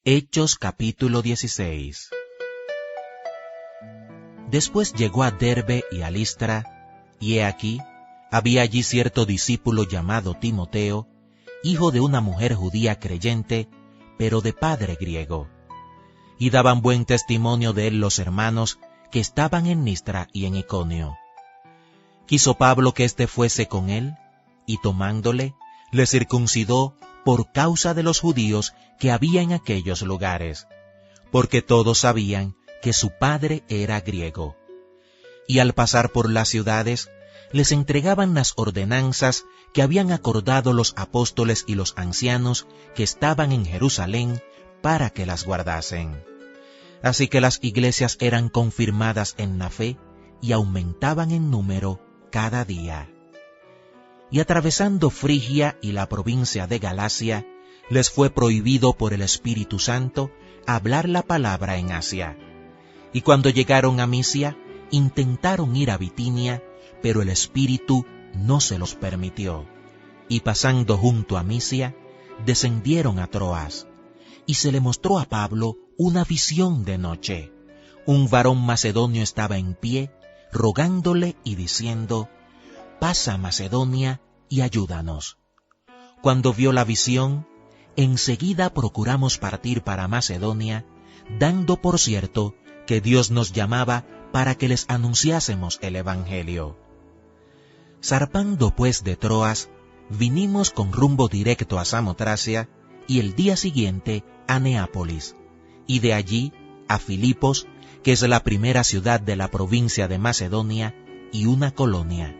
Hechos capítulo 16. Después llegó a Derbe y a Listra, y he aquí, había allí cierto discípulo llamado Timoteo, hijo de una mujer judía creyente, pero de padre griego. Y daban buen testimonio de él los hermanos que estaban en Listra y en Iconio. Quiso Pablo que éste fuese con él, y tomándole, le circuncidó por causa de los judíos que había en aquellos lugares, porque todos sabían que su padre era griego. Y al pasar por las ciudades, les entregaban las ordenanzas que habían acordado los apóstoles y los ancianos que estaban en Jerusalén para que las guardasen. Así que las iglesias eran confirmadas en la fe y aumentaban en número cada día. Y atravesando Frigia y la provincia de Galacia, les fue prohibido por el Espíritu Santo hablar la palabra en Asia. Y cuando llegaron a Misia, intentaron ir a Bitinia, pero el Espíritu no se los permitió. Y pasando junto a Misia, descendieron a Troas. Y se le mostró a Pablo una visión de noche. Un varón macedonio estaba en pie, rogándole y diciendo: «Pasa a Macedonia y ayúdanos». Cuando vio la visión, enseguida procuramos partir para Macedonia, dando por cierto que Dios nos llamaba para que les anunciásemos el Evangelio. Zarpando pues de Troas, vinimos con rumbo directo a Samotracia y el día siguiente a Neápolis, y de allí a Filipos, que es la primera ciudad de la provincia de Macedonia y una colonia.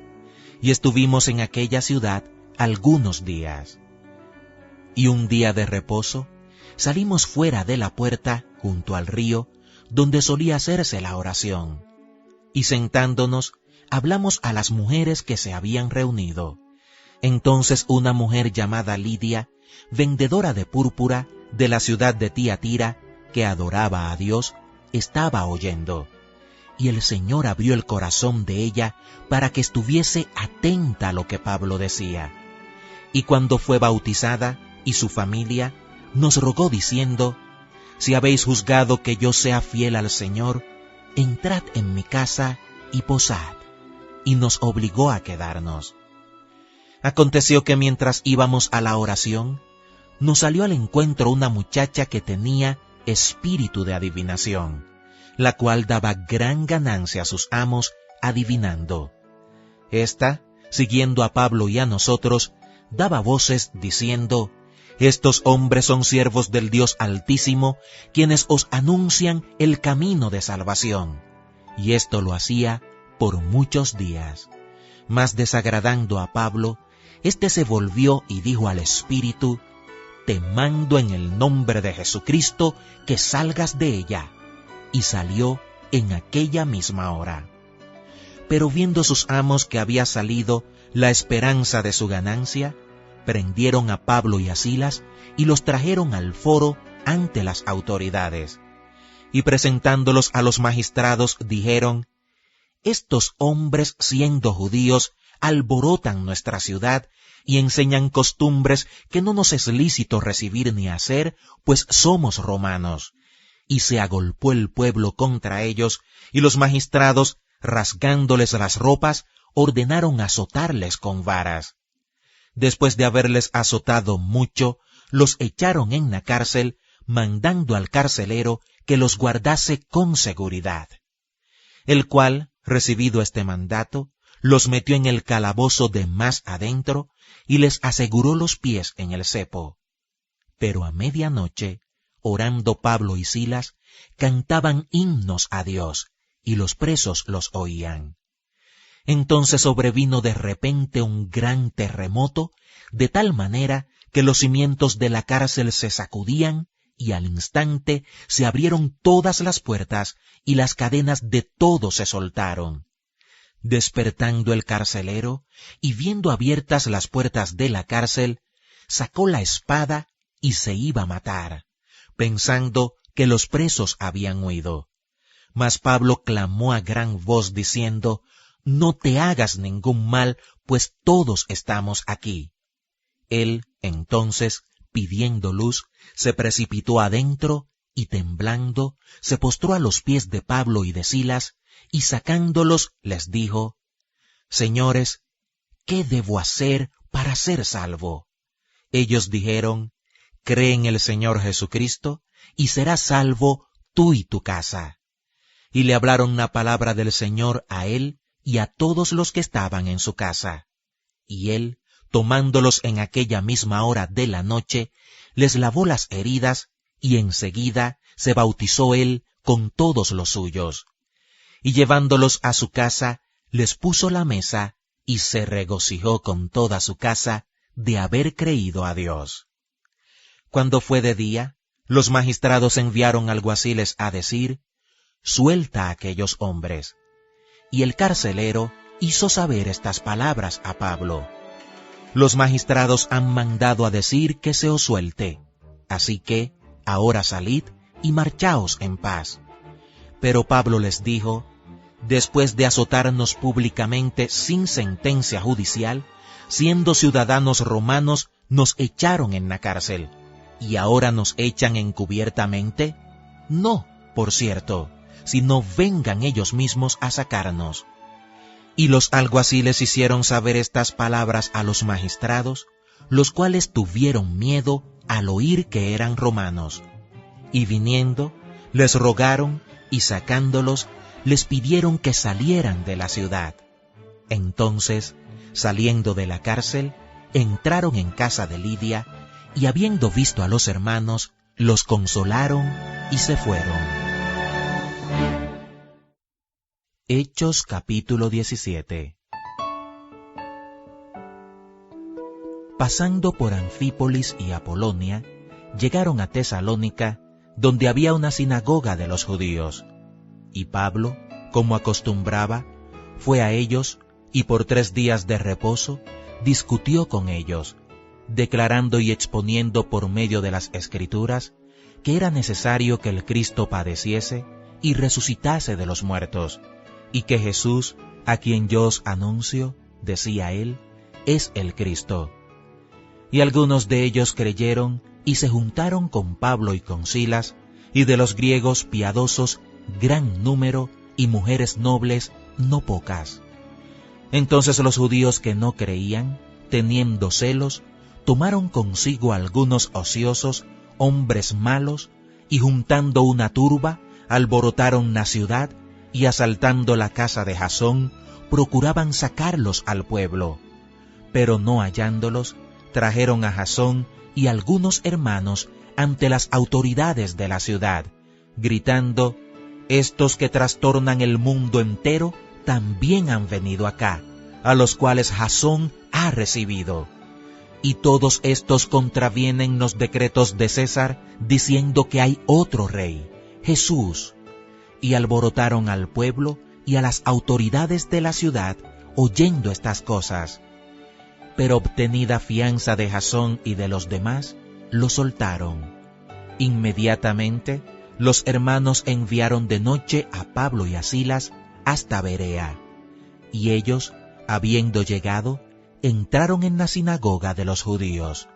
Y estuvimos en aquella ciudad algunos días. Y un día de reposo, salimos fuera de la puerta, junto al río, donde solía hacerse la oración. Y sentándonos, hablamos a las mujeres que se habían reunido. Entonces una mujer llamada Lidia, vendedora de púrpura de la ciudad de Tiatira, que adoraba a Dios, estaba oyendo. Y el Señor abrió el corazón de ella para que estuviese atenta a lo que Pablo decía. Y cuando fue bautizada, y su familia, nos rogó diciendo: «Si habéis juzgado que yo sea fiel al Señor, entrad en mi casa y posad». Y nos obligó a quedarnos. Aconteció que mientras íbamos a la oración, nos salió al encuentro una muchacha que tenía espíritu de adivinación, la cual daba gran ganancia a sus amos adivinando. Esta, siguiendo a Pablo y a nosotros, daba voces diciendo: «Estos hombres son siervos del Dios Altísimo, quienes os anuncian el camino de salvación». Y esto lo hacía por muchos días. Mas desagradando a Pablo, éste se volvió y dijo al espíritu: «Te mando en el nombre de Jesucristo que salgas de ella». Y salió en aquella misma hora. Pero viendo sus amos que había salido la esperanza de su ganancia, prendieron a Pablo y a Silas y los trajeron al foro ante las autoridades. Y presentándolos a los magistrados dijeron: «Estos hombres, siendo judíos, alborotan nuestra ciudad y enseñan costumbres que no nos es lícito recibir ni hacer, pues somos romanos». Y se agolpó el pueblo contra ellos, y los magistrados, rasgándoles las ropas, ordenaron azotarles con varas. Después de haberles azotado mucho, los echaron en la cárcel, mandando al carcelero que los guardase con seguridad. El cual, recibido este mandato, los metió en el calabozo de más adentro, y les aseguró los pies en el cepo. Pero a medianoche, orando Pablo y Silas, cantaban himnos a Dios, y los presos los oían. Entonces sobrevino de repente un gran terremoto, de tal manera que los cimientos de la cárcel se sacudían, y al instante se abrieron todas las puertas, y las cadenas de todos se soltaron. Despertando el carcelero, y viendo abiertas las puertas de la cárcel, sacó la espada y se iba a matar, pensando que los presos habían huido. Mas Pablo clamó a gran voz diciendo: «No te hagas ningún mal, pues todos estamos aquí». Él, entonces, pidiendo luz, se precipitó adentro y temblando, se postró a los pies de Pablo y de Silas, y sacándolos les dijo: Señores, ¿qué debo hacer para ser salvo? Ellos dijeron: Cree en el Señor Jesucristo, y serás salvo tú y tu casa. Y le hablaron la palabra del Señor a él y a todos los que estaban en su casa. Y él, tomándolos en aquella misma hora de la noche, les lavó las heridas, y enseguida se bautizó él con todos los suyos. Y llevándolos a su casa, les puso la mesa, y se regocijó con toda su casa de haber creído a Dios. Cuando fue de día, los magistrados enviaron alguaciles a decir: Suelta a aquellos hombres. Y el carcelero hizo saber estas palabras a Pablo: Los magistrados han mandado a decir que se os suelte, así que ahora salid y marchaos en paz. Pero Pablo les dijo: Después de azotarnos públicamente sin sentencia judicial, siendo ciudadanos romanos, nos echaron en la cárcel, ¿y ahora nos echan encubiertamente? No, por cierto, sino vengan ellos mismos a sacarnos. Y los alguaciles hicieron saber estas palabras a los magistrados, los cuales tuvieron miedo al oír que eran romanos. Y viniendo, les rogaron, y sacándolos, les pidieron que salieran de la ciudad. Entonces, saliendo de la cárcel, entraron en casa de Lidia, y habiendo visto a los hermanos, los consolaron y se fueron. Hechos capítulo 17. Pasando por Anfípolis y Apolonia, llegaron a Tesalónica, donde había una sinagoga de los judíos. Y Pablo, como acostumbraba, fue a ellos, y por 3 días de reposo, discutió con ellos, declarando y exponiendo por medio de las Escrituras que era necesario que el Cristo padeciese y resucitase de los muertos, y que Jesús, a quien yo os anuncio, decía él, es el Cristo. Y algunos de ellos creyeron y se juntaron con Pablo y con Silas, y de los griegos piadosos gran número, y mujeres nobles no pocas. Entonces los judíos que no creían, teniendo celos, tomaron consigo algunos ociosos, hombres malos, y juntando una turba, alborotaron la ciudad, y asaltando la casa de Jasón, procuraban sacarlos al pueblo. Pero no hallándolos, trajeron a Jasón y algunos hermanos ante las autoridades de la ciudad, gritando: Estos que trastornan el mundo entero también han venido acá, a los cuales Jasón ha recibido. Y todos estos contravienen los decretos de César, diciendo que hay otro rey, Jesús. Y alborotaron al pueblo y a las autoridades de la ciudad, oyendo estas cosas. Pero obtenida fianza de Jasón y de los demás, lo soltaron. Inmediatamente, los hermanos enviaron de noche a Pablo y a Silas hasta Berea. Y ellos, habiendo llegado, entraron en la sinagoga de los judíos.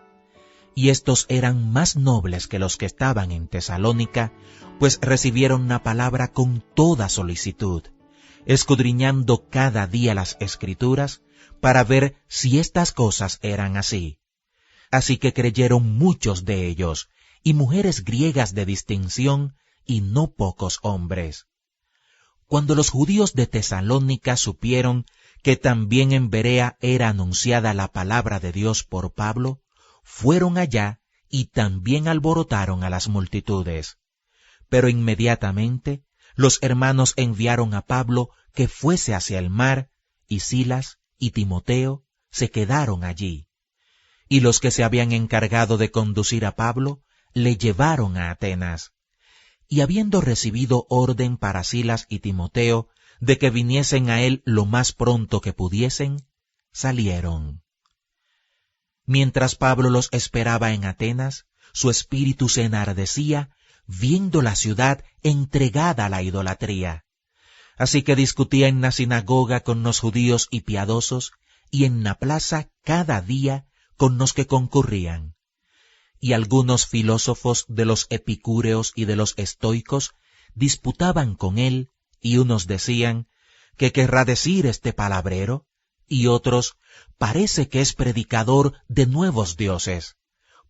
Y estos eran más nobles que los que estaban en Tesalónica, pues recibieron la palabra con toda solicitud, escudriñando cada día las Escrituras, para ver si estas cosas eran así. Así que creyeron muchos de ellos, y mujeres griegas de distinción, y no pocos hombres. Cuando los judíos de Tesalónica supieron que también en Berea era anunciada la palabra de Dios por Pablo, fueron allá y también alborotaron a las multitudes. Pero inmediatamente los hermanos enviaron a Pablo que fuese hacia el mar, y Silas y Timoteo se quedaron allí. Y los que se habían encargado de conducir a Pablo le llevaron a Atenas. Y habiendo recibido orden para Silas y Timoteo de que viniesen a él lo más pronto que pudiesen, salieron. Mientras Pablo los esperaba en Atenas, su espíritu se enardecía, viendo la ciudad entregada a la idolatría. Así que discutía en la sinagoga con los judíos y piadosos, y en la plaza cada día con los que concurrían. y algunos filósofos de los epicúreos y de los estoicos disputaban con él, y unos decían, ¿qué querrá decir este palabrero? Y otros, parece que es predicador de nuevos dioses,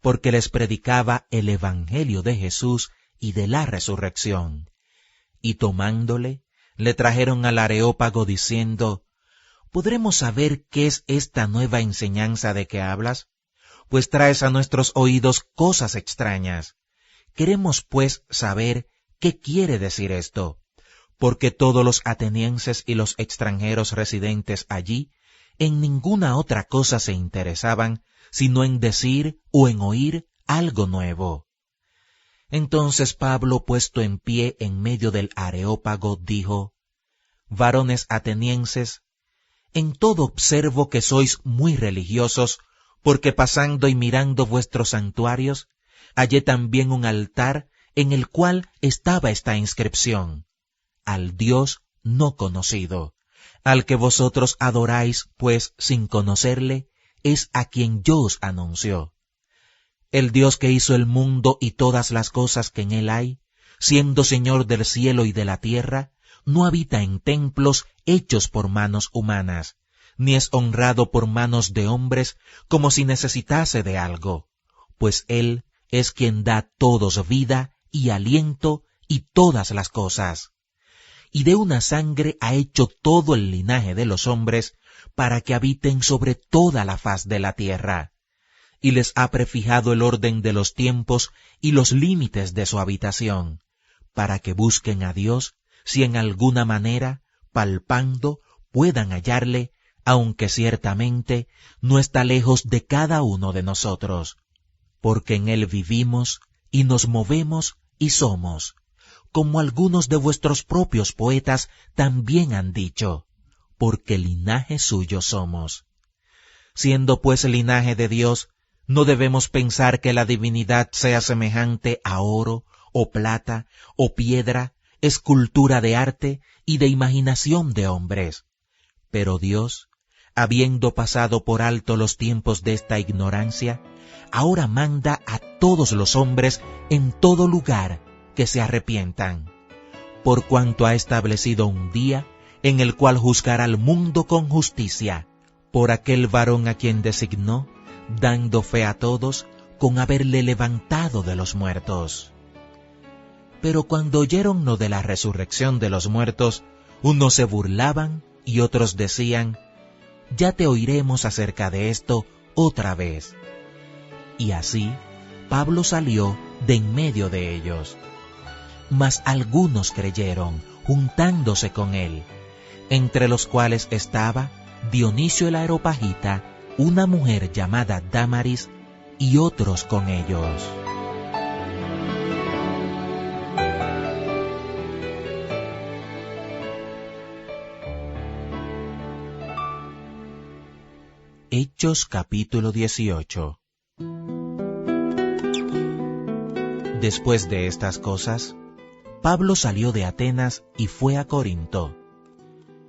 porque les predicaba el evangelio de Jesús y de la resurrección. Y tomándole, le trajeron al Areópago diciendo, ¿podremos saber qué es esta nueva enseñanza de que hablas? Pues traes a nuestros oídos cosas extrañas. Queremos pues saber qué quiere decir esto, porque todos los atenienses y los extranjeros residentes allí en ninguna otra cosa se interesaban, sino en decir o en oír algo nuevo. Entonces Pablo, puesto en pie en medio del Areópago, dijo, varones atenienses, en todo observo que sois muy religiosos, porque pasando y mirando vuestros santuarios, hallé también un altar en el cual estaba esta inscripción, al Dios no conocido. Al que vosotros adoráis, pues sin conocerle, es a quien yo os anuncio. El Dios que hizo el mundo y todas las cosas que en él hay, siendo Señor del cielo y de la tierra, no habita en templos hechos por manos humanas, ni es honrado por manos de hombres como si necesitase de algo, pues él es quien da a todos vida y aliento y todas las cosas. Y de una sangre ha hecho todo el linaje de los hombres para que habiten sobre toda la faz de la tierra, y les ha prefijado el orden de los tiempos y los límites de su habitación, para que busquen a Dios, si en alguna manera, palpando, puedan hallarle, aunque ciertamente no está lejos de cada uno de nosotros, porque en él vivimos y nos movemos y somos, como algunos de vuestros propios poetas también han dicho, porque linaje suyo somos. Siendo pues linaje de Dios, no debemos pensar que la divinidad sea semejante a oro, o plata, o piedra, escultura de arte y de imaginación de hombres. Pero Dios, habiendo pasado por alto los tiempos de esta ignorancia, ahora manda a todos los hombres en todo lugar que se arrepientan, por cuanto ha establecido un día en el cual juzgará al mundo con justicia, por aquel varón a quien designó, dando fe a todos con haberle levantado de los muertos. Pero cuando oyeron lo de la resurrección de los muertos, unos se burlaban y otros decían, ya te oiremos acerca de esto otra vez. Y así Pablo salió de en medio de ellos. Mas algunos creyeron, juntándose con él, entre los cuales estaba Dionisio el Areopagita, una mujer llamada Dámaris, y otros con ellos. Hechos capítulo 18. Después de estas cosas, Pablo salió de Atenas y fue a Corinto,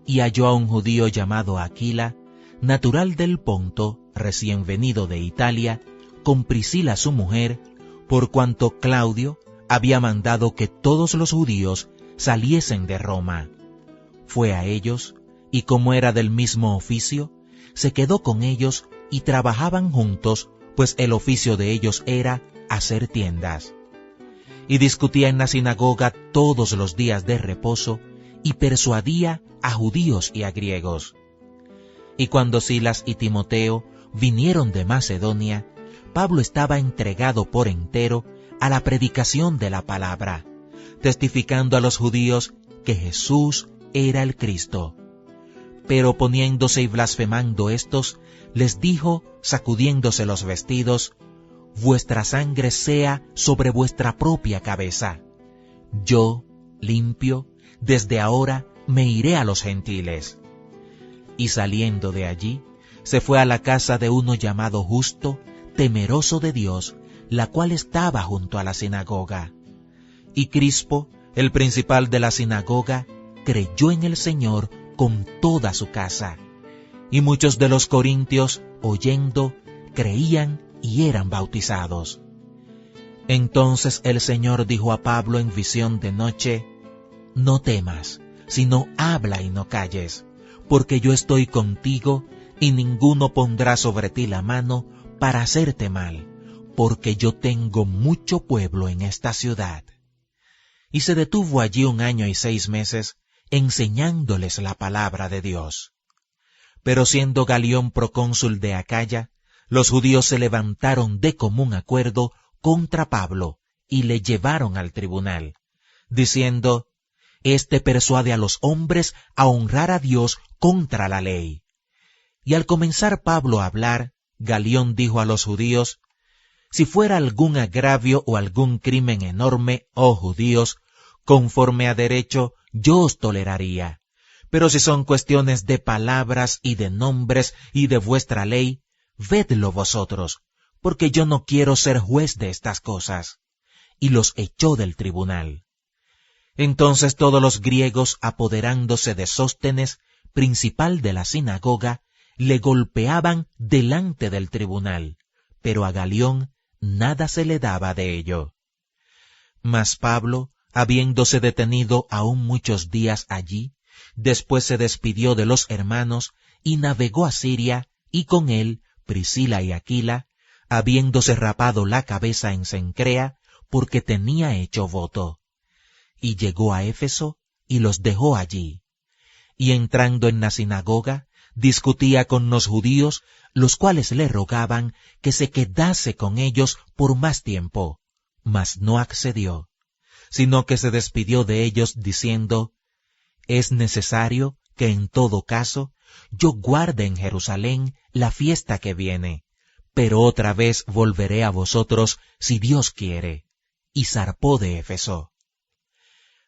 y halló a un judío llamado Aquila, natural del Ponto, recién venido de Italia, con Priscila su mujer, por cuanto Claudio había mandado que todos los judíos saliesen de Roma. Fue a ellos, y como era del mismo oficio, se quedó con ellos y trabajaban juntos, pues el oficio de ellos era hacer tiendas. Y discutía en la sinagoga todos los días de reposo, y persuadía a judíos y a griegos. Y cuando Silas y Timoteo vinieron de Macedonia, Pablo estaba entregado por entero a la predicación de la palabra, testificando a los judíos que Jesús era el Cristo. Pero poniéndose y blasfemando estos, les dijo, sacudiéndose los vestidos, vuestra sangre sea sobre vuestra propia cabeza. Yo, limpio, desde ahora me iré a los gentiles. Y saliendo de allí, se fue a la casa de uno llamado Justo, temeroso de Dios, la cual estaba junto a la sinagoga. Y Crispo, el principal de la sinagoga, creyó en el Señor con toda su casa. Y muchos de los corintios, oyendo, creían y eran bautizados. Entonces el Señor dijo a Pablo en visión de noche: No temas, sino habla y no calles, porque yo estoy contigo, y ninguno pondrá sobre ti la mano para hacerte mal, porque yo tengo mucho pueblo en esta ciudad. Y se detuvo allí 1 año y 6 meses, enseñándoles la palabra de Dios. Pero siendo Galión procónsul de Acaya, los judíos se levantaron de común acuerdo contra Pablo y le llevaron al tribunal, diciendo: Este persuade a los hombres a honrar a Dios contra la ley. Y al comenzar Pablo a hablar, Galión dijo a los judíos: Si fuera algún agravio o algún crimen enorme, oh judíos, conforme a derecho, yo os toleraría. Pero si son cuestiones de palabras y de nombres y de vuestra ley, vedlo vosotros, porque yo no quiero ser juez de estas cosas. Y los echó del tribunal. Entonces todos los griegos, apoderándose de Sóstenes, principal de la sinagoga, le golpeaban delante del tribunal, pero a Galión nada se le daba de ello. Mas Pablo, habiéndose detenido aún muchos días allí, después se despidió de los hermanos y navegó a Siria, y con él Priscila y Aquila, habiéndose rapado la cabeza en Cencrea, porque tenía hecho voto. Y llegó a Éfeso y los dejó allí. Y entrando en la sinagoga, discutía con los judíos, los cuales le rogaban que se quedase con ellos por más tiempo, mas no accedió, sino que se despidió de ellos diciendo: Es necesario que en todo caso yo guarde en Jerusalén la fiesta que viene, pero otra vez volveré a vosotros si Dios quiere. Y zarpó de Éfeso.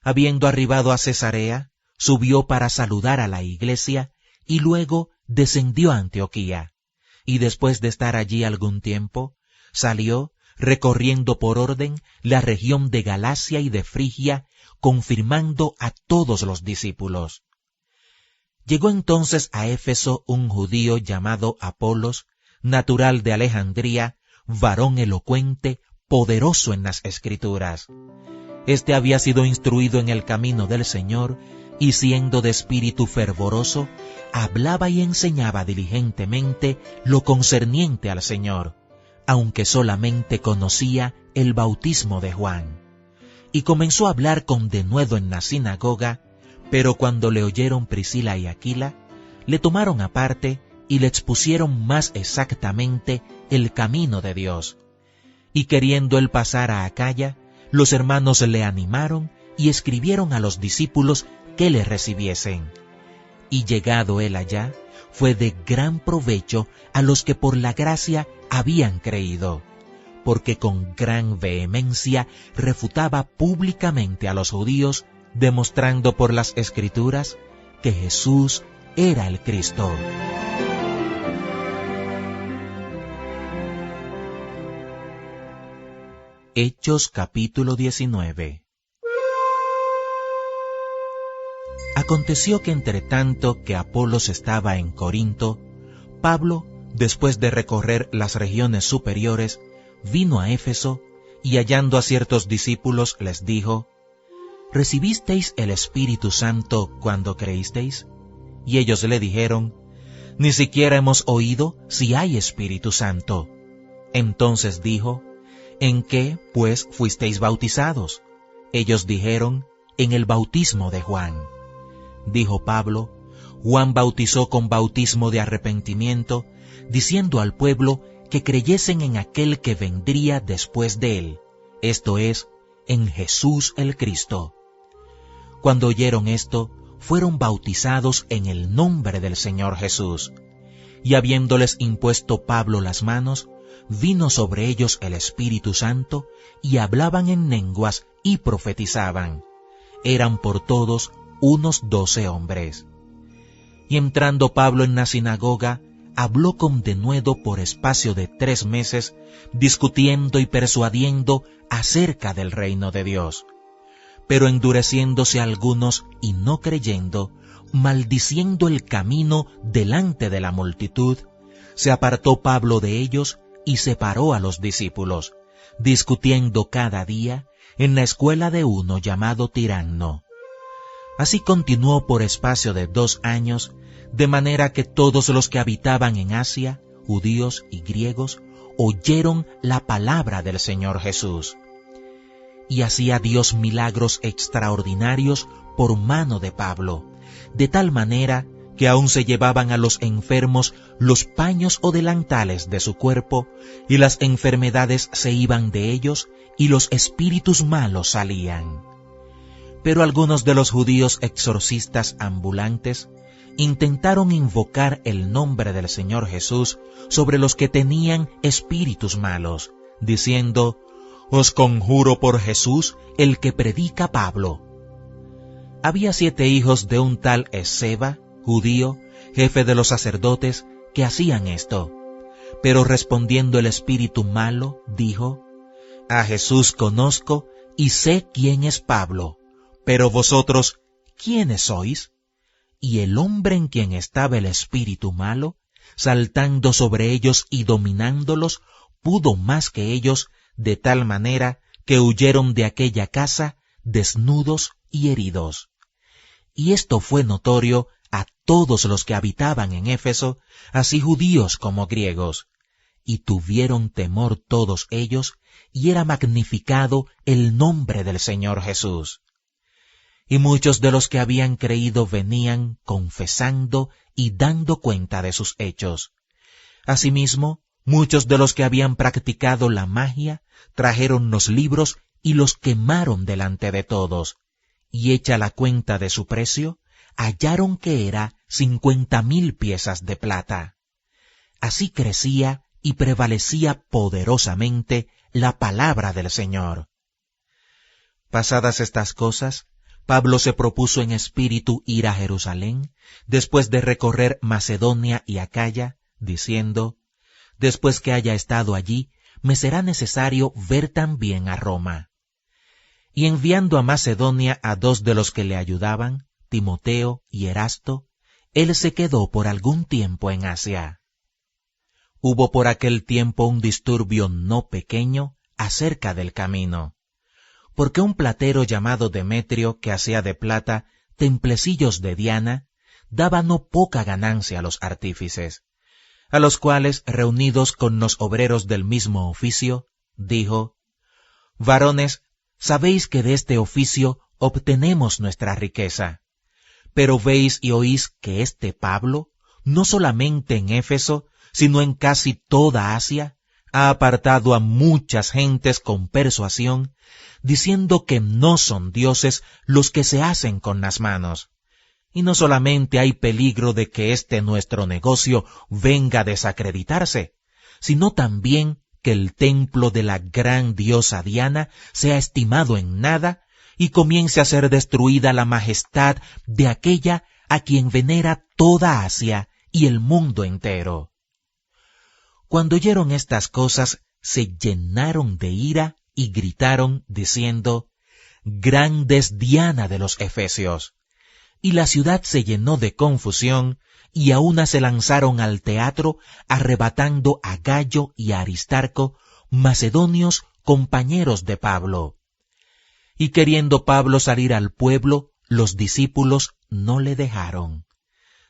Habiendo arribado a Cesarea, subió para saludar a la iglesia, y luego descendió a Antioquía, y después de estar allí algún tiempo, salió, recorriendo por orden la región de Galacia y de Frigia, confirmando a todos los discípulos. Llegó entonces a Éfeso un judío llamado Apolos, natural de Alejandría, varón elocuente, poderoso en las Escrituras. Este había sido instruido en el camino del Señor, y siendo de espíritu fervoroso, hablaba y enseñaba diligentemente lo concerniente al Señor, aunque solamente conocía el bautismo de Juan. Y comenzó a hablar con denuedo en la sinagoga, pero cuando le oyeron Priscila y Aquila, le tomaron aparte y le expusieron más exactamente el camino de Dios. Y queriendo él pasar a Acaya, los hermanos le animaron y escribieron a los discípulos que le recibiesen. Y llegado él allá, fue de gran provecho a los que por la gracia habían creído, porque con gran vehemencia refutaba públicamente a los judíos, demostrando por las Escrituras que Jesús era el Cristo. Hechos capítulo 19. Aconteció que entre tanto que Apolos estaba en Corinto, Pablo, después de recorrer las regiones superiores, vino a Éfeso, y hallando a ciertos discípulos les dijo: ¿Recibisteis el Espíritu Santo cuando creísteis? Y ellos le dijeron: Ni siquiera hemos oído si hay Espíritu Santo. Entonces dijo: ¿En qué, pues, fuisteis bautizados? Ellos dijeron: En el bautismo de Juan. Dijo Pablo: Juan bautizó con bautismo de arrepentimiento, diciendo al pueblo que creyesen en aquel que vendría después de él, esto es, en Jesús el Cristo. Cuando oyeron esto, fueron bautizados en el nombre del Señor Jesús. Y habiéndoles impuesto Pablo las manos, vino sobre ellos el Espíritu Santo, y hablaban en lenguas y profetizaban. Eran por todos unos 12 hombres. Y entrando Pablo en la sinagoga, habló con denuedo por espacio de 3 meses, discutiendo y persuadiendo acerca del reino de Dios. Pero endureciéndose algunos y no creyendo, maldiciendo el camino delante de la multitud, se apartó Pablo de ellos y separó a los discípulos, discutiendo cada día en la escuela de uno llamado Tiranno. Así continuó por espacio de 2 años, de manera que todos los que habitaban en Asia, judíos y griegos, oyeron la palabra del Señor Jesús. Y hacía Dios milagros extraordinarios por mano de Pablo, de tal manera que aún se llevaban a los enfermos los paños o delantales de su cuerpo, y las enfermedades se iban de ellos, y los espíritus malos salían. Pero algunos de los judíos exorcistas ambulantes intentaron invocar el nombre del Señor Jesús sobre los que tenían espíritus malos, diciendo: «Os conjuro por Jesús, el que predica Pablo». Había 7 hijos de un tal Esceva, judío, jefe de los sacerdotes, que hacían esto. Pero respondiendo el espíritu malo, dijo: «A Jesús conozco y sé quién es Pablo, pero vosotros, ¿quiénes sois?». Y el hombre en quien estaba el espíritu malo, saltando sobre ellos y dominándolos, pudo más que ellos, de tal manera que huyeron de aquella casa desnudos y heridos. Y esto fue notorio a todos los que habitaban en Éfeso, así judíos como griegos, y tuvieron temor todos ellos, y era magnificado el nombre del Señor Jesús. Y muchos de los que habían creído venían confesando y dando cuenta de sus hechos. Asimismo, muchos de los que habían practicado la magia trajeron los libros y los quemaron delante de todos, y hecha la cuenta de su precio, hallaron que era 50,000 piezas de plata. Así crecía y prevalecía poderosamente la palabra del Señor. Pasadas estas cosas, Pablo se propuso en espíritu ir a Jerusalén, después de recorrer Macedonia y Acaya, diciendo: «Después que haya estado allí, me será necesario ver también a Roma». Y enviando a Macedonia a 2 de los que le ayudaban, Timoteo y Erasto, él se quedó por algún tiempo en Asia. Hubo por aquel tiempo un disturbio no pequeño acerca del camino, porque un platero llamado Demetrio, que hacía de plata templecillos de Diana, daba no poca ganancia a los artífices, a los cuales, reunidos con los obreros del mismo oficio, dijo: «Varones, sabéis que de este oficio obtenemos nuestra riqueza. Pero veis y oís que este Pablo, no solamente en Éfeso, sino en casi toda Asia, ha apartado a muchas gentes con persuasión, diciendo que no son dioses los que se hacen con las manos. Y no solamente hay peligro de que este nuestro negocio venga a desacreditarse, sino también que el templo de la gran diosa Diana sea estimado en nada y comience a ser destruida la majestad de aquella a quien venera toda Asia y el mundo entero». Cuando oyeron estas cosas, se llenaron de ira y gritaron, diciendo: «Grande es Diana de los Efesios». Y la ciudad se llenó de confusión, y a una se lanzaron al teatro, arrebatando a Gayo y a Aristarco, macedonios compañeros de Pablo. Y queriendo Pablo salir al pueblo, los discípulos no le dejaron.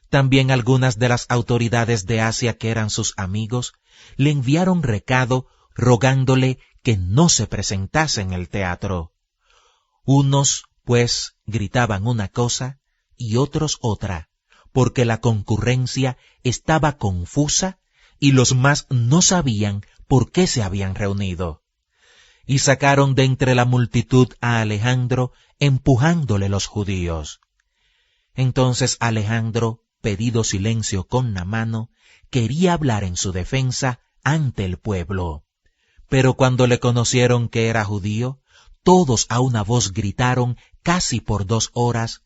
También algunas de las autoridades de Asia que eran sus amigos, le enviaron recado rogándole que no se presentase en el teatro. Unos, pues, gritaban una cosa y otros otra, porque la concurrencia estaba confusa y los más no sabían por qué se habían reunido. Y sacaron de entre la multitud a Alejandro, empujándole los judíos. Entonces Alejandro, pedido silencio con la mano, quería hablar en su defensa ante el pueblo. Pero cuando le conocieron que era judío, todos a una voz gritaron casi por 2 horas: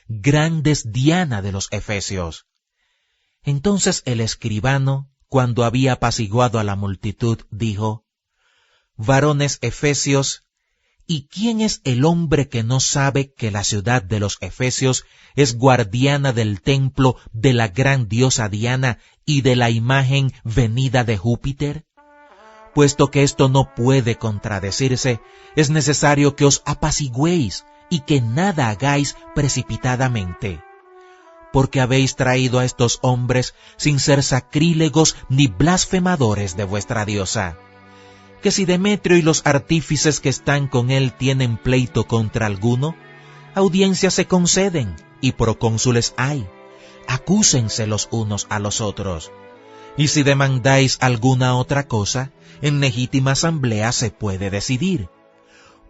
«Grande es Diana de los Efesios». Entonces el escribano, cuando había apaciguado a la multitud, dijo: «Varones efesios, ¿y quién es el hombre que no sabe que la ciudad de los Efesios es guardiana del templo de la gran diosa Diana y de la imagen venida de Júpiter? Puesto que esto no puede contradecirse, es necesario que os apacigüéis y que nada hagáis precipitadamente. Porque habéis traído a estos hombres sin ser sacrílegos ni blasfemadores de vuestra diosa. Que si Demetrio y los artífices que están con él tienen pleito contra alguno, audiencias se conceden y procónsules hay. Acúsense los unos a los otros. Y si demandáis alguna otra cosa, en legítima asamblea se puede decidir.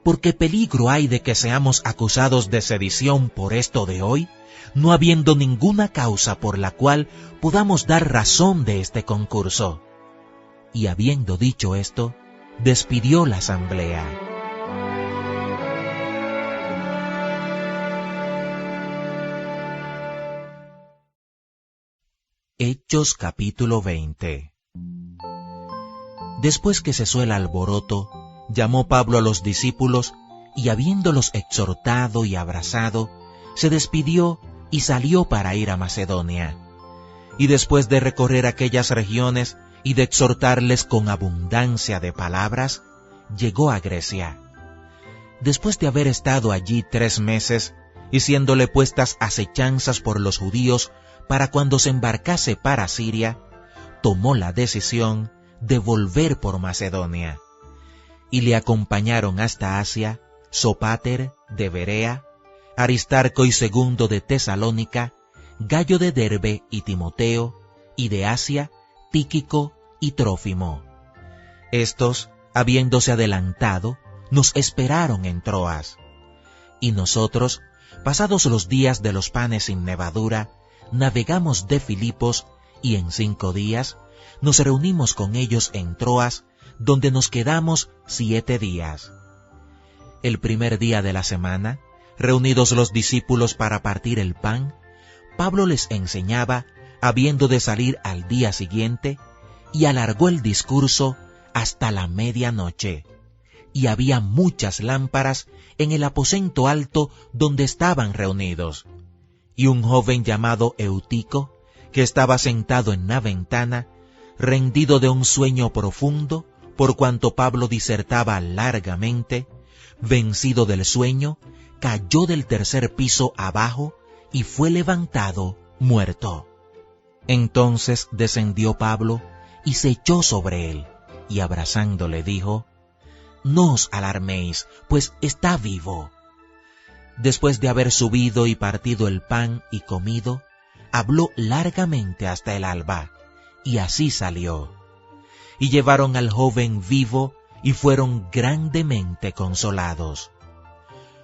Porque peligro hay de que seamos acusados de sedición por esto de hoy, no habiendo ninguna causa por la cual podamos dar razón de este concurso. Y habiendo dicho esto, despidió la asamblea. Hechos capítulo 20. Después que cesó el alboroto, llamó Pablo a los discípulos y habiéndolos exhortado y abrazado, se despidió y salió para ir a Macedonia. Y después de recorrer aquellas regiones y de exhortarles con abundancia de palabras, llegó a Grecia. Después de haber estado allí 3 meses, y siéndole puestas acechanzas por los judíos para cuando se embarcase para Siria, tomó la decisión de volver por Macedonia. Y le acompañaron hasta Asia Sópater de Berea, Aristarco y Segundo de Tesalónica, Gayo de Derbe y Timoteo, y de Asia Tíquico y Trófimo. Estos, habiéndose adelantado, nos esperaron en Troas. Y nosotros, pasados los días de los panes sin levadura, navegamos de Filipos, y en 5 días nos reunimos con ellos en Troas, donde nos quedamos 7 días. El primer día de la semana, reunidos los discípulos para partir el pan, Pablo les enseñaba, habiendo de salir al día siguiente, y alargó el discurso hasta la medianoche. Y había muchas lámparas en el aposento alto donde estaban reunidos. Y un joven llamado Eutico, que estaba sentado en la ventana, rendido de un sueño profundo, por cuanto Pablo disertaba largamente, vencido del sueño, cayó del 3er piso abajo y fue levantado muerto. Entonces descendió Pablo y se echó sobre él, y abrazándole dijo: «No os alarméis, pues está vivo». Después de haber subido y partido el pan y comido, habló largamente hasta el alba, y así salió. Y llevaron al joven vivo y fueron grandemente consolados.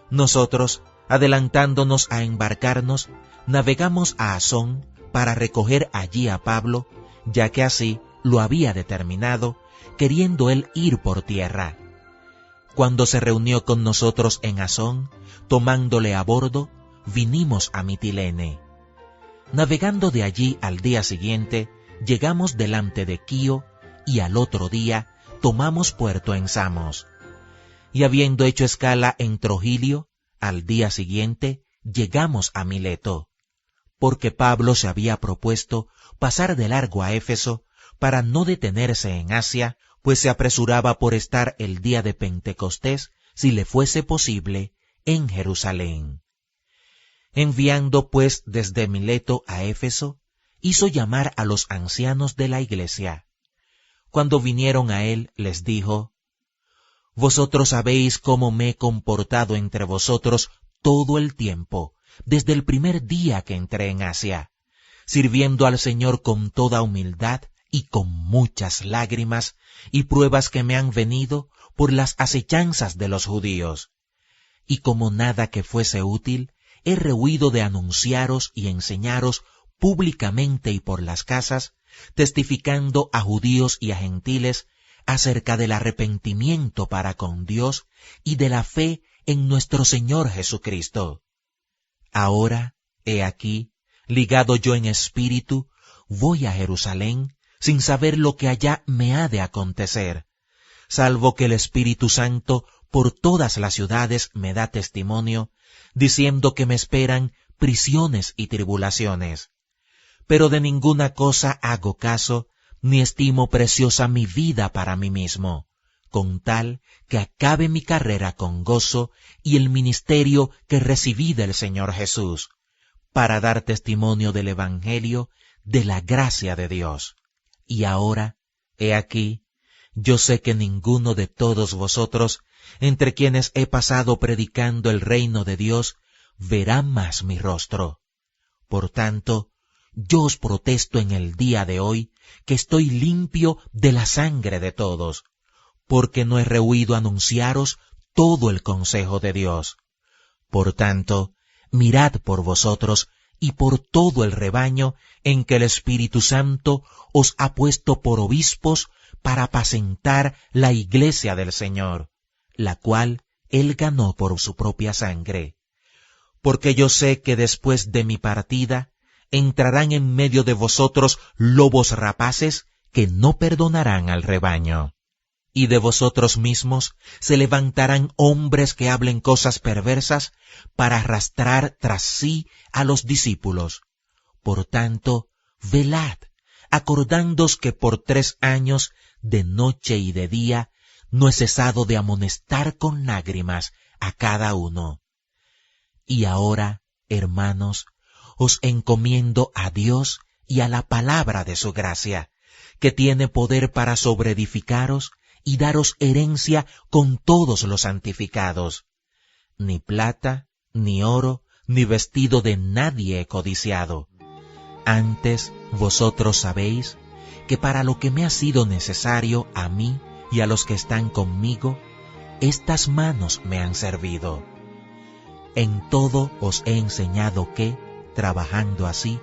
Nosotros, adelantándonos a embarcarnos, navegamos a Asón para recoger allí a Pablo, ya que así lo había determinado, queriendo él ir por tierra. Cuando se reunió con nosotros en Asón, tomándole a bordo, vinimos a Mitilene. Navegando de allí al día siguiente, llegamos delante de Quío, y al otro día tomamos puerto en Samos. Y habiendo hecho escala en Trogilio, al día siguiente llegamos a Mileto, porque Pablo se había propuesto pasar de largo a Éfeso para no detenerse en Asia, pues se apresuraba por estar el día de Pentecostés, si le fuese posible, en Jerusalén. Enviando pues desde Mileto a Éfeso, hizo llamar a los ancianos de la iglesia. Cuando vinieron a él, les dijo: «Vosotros sabéis cómo me he comportado entre vosotros todo el tiempo, desde el primer día que entré en Asia, sirviendo al Señor con toda humildad y con muchas lágrimas y pruebas que me han venido por las acechanzas de los judíos. Y como nada que fuese útil, he rehuido de anunciaros y enseñaros públicamente y por las casas, testificando a judíos y a gentiles acerca del arrepentimiento para con Dios y de la fe en nuestro Señor Jesucristo. Ahora, he aquí, ligado yo en espíritu, voy a Jerusalén, sin saber lo que allá me ha de acontecer, salvo que el Espíritu Santo por todas las ciudades me da testimonio, diciendo que me esperan prisiones y tribulaciones. Pero de ninguna cosa hago caso, ni estimo preciosa mi vida para mí mismo, con tal que acabe mi carrera con gozo y el ministerio que recibí del Señor Jesús, para dar testimonio del Evangelio de la gracia de Dios. Y ahora, he aquí, yo sé que ninguno de todos vosotros, entre quienes he pasado predicando el reino de Dios, verá más mi rostro. Por tanto, yo os protesto en el día de hoy que estoy limpio de la sangre de todos, porque no he rehuido anunciaros todo el consejo de Dios. Por tanto, mirad por vosotros y por todo el rebaño en que el Espíritu Santo os ha puesto por obispos para apacentar la iglesia del Señor, la cual Él ganó por su propia sangre. Porque yo sé que después de mi partida entrarán en medio de vosotros lobos rapaces que no perdonarán al rebaño. Y de vosotros mismos se levantarán hombres que hablen cosas perversas para arrastrar tras sí a los discípulos. Por tanto, velad, acordándoos que por 3 años, de noche y de día, no he cesado de amonestar con lágrimas a cada uno. Y ahora, hermanos, os encomiendo a Dios y a la palabra de su gracia, que tiene poder para sobreedificaros y daros herencia con todos los santificados. Ni plata, ni oro, ni vestido de nadie he codiciado. Antes vosotros sabéis que para lo que me ha sido necesario a mí y a los que están conmigo, estas manos me han servido. En todo os he enseñado que, trabajando así,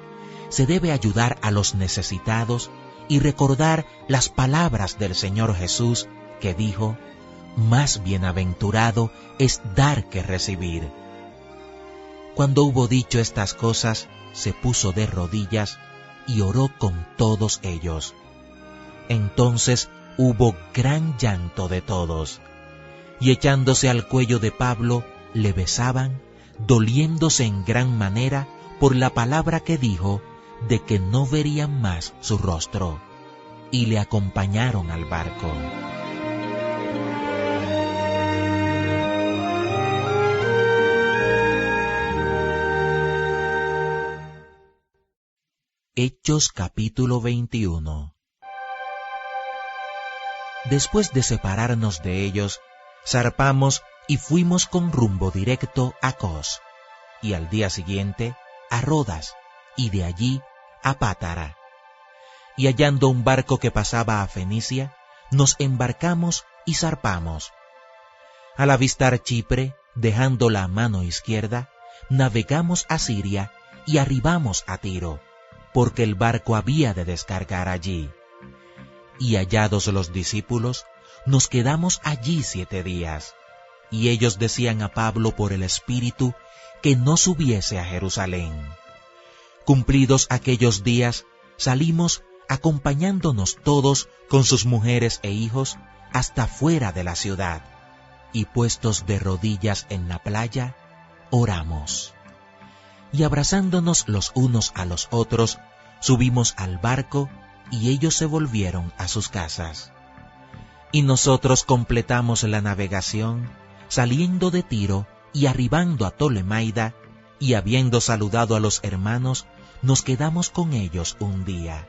se debe ayudar a los necesitados y recordar las palabras del Señor Jesús, que dijo: más bienaventurado es dar que recibir. Cuando hubo dicho estas cosas, se puso de rodillas y oró con todos ellos. Entonces hubo gran llanto de todos, y echándose al cuello de Pablo, le besaban, doliéndose en gran manera por la palabra que dijo de que no verían más su rostro, y le acompañaron al barco. Hechos capítulo 21. Después de separarnos de ellos, zarpamos y fuimos con rumbo directo a Cos, y al día siguiente a Rodas, y de allí a Pátara. Y hallando un barco que pasaba a Fenicia, nos embarcamos y zarpamos. Al avistar Chipre, dejando la mano izquierda, navegamos a Siria y arribamos a Tiro, porque el barco había de descargar allí. Y hallados los discípulos, nos quedamos allí 7 días, y ellos decían a Pablo por el Espíritu que no subiese a Jerusalén. Cumplidos aquellos días, salimos acompañándonos todos con sus mujeres e hijos hasta fuera de la ciudad, y puestos de rodillas en la playa, oramos. Y abrazándonos los unos a los otros, subimos al barco, y ellos se volvieron a sus casas. Y nosotros completamos la navegación, saliendo de Tiro y arribando a Tolemaida, y habiendo saludado a los hermanos, nos quedamos con ellos un día.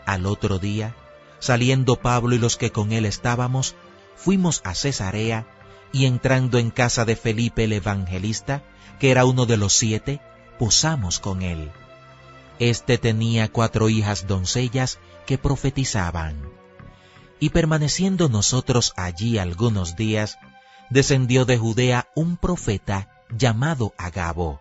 Al otro día, saliendo Pablo y los que con él estábamos, fuimos a Cesarea, y entrando en casa de Felipe el evangelista, que era uno de los 7, posamos con él. Este tenía 4 hijas doncellas que profetizaban. Y permaneciendo nosotros allí algunos días, descendió de Judea un profeta llamado Agabo,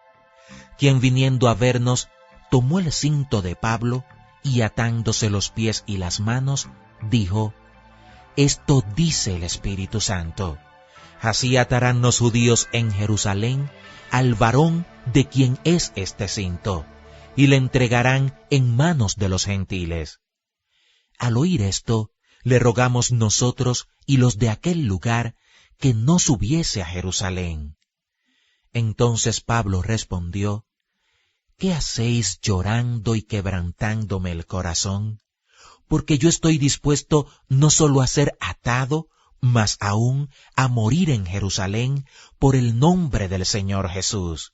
quien viniendo a vernos, tomó el cinto de Pablo y atándose los pies y las manos, dijo: esto dice el Espíritu Santo, así atarán los judíos en Jerusalén al varón de quien es este cinto, y le entregarán en manos de los gentiles. Al oír esto, le rogamos nosotros y los de aquel lugar que no subiese a Jerusalén. Entonces Pablo respondió: ¿qué hacéis llorando y quebrantándome el corazón? porque yo estoy dispuesto no solo a ser atado, mas aún a morir en Jerusalén por el nombre del Señor Jesús.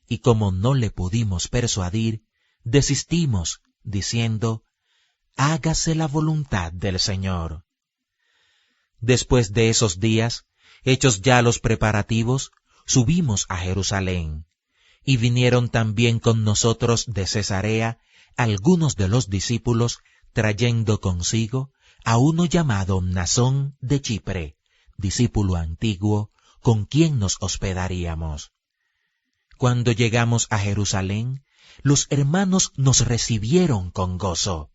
Y como no le pudimos persuadir, desistimos, diciendo, hágase la voluntad del Señor. Después de esos días, hechos ya los preparativos, subimos a Jerusalén, y vinieron también con nosotros de Cesarea algunos de los discípulos, trayendo consigo a uno llamado Mnasón de Chipre, discípulo antiguo, con quien nos hospedaríamos. Cuando llegamos a Jerusalén, los hermanos nos recibieron con gozo,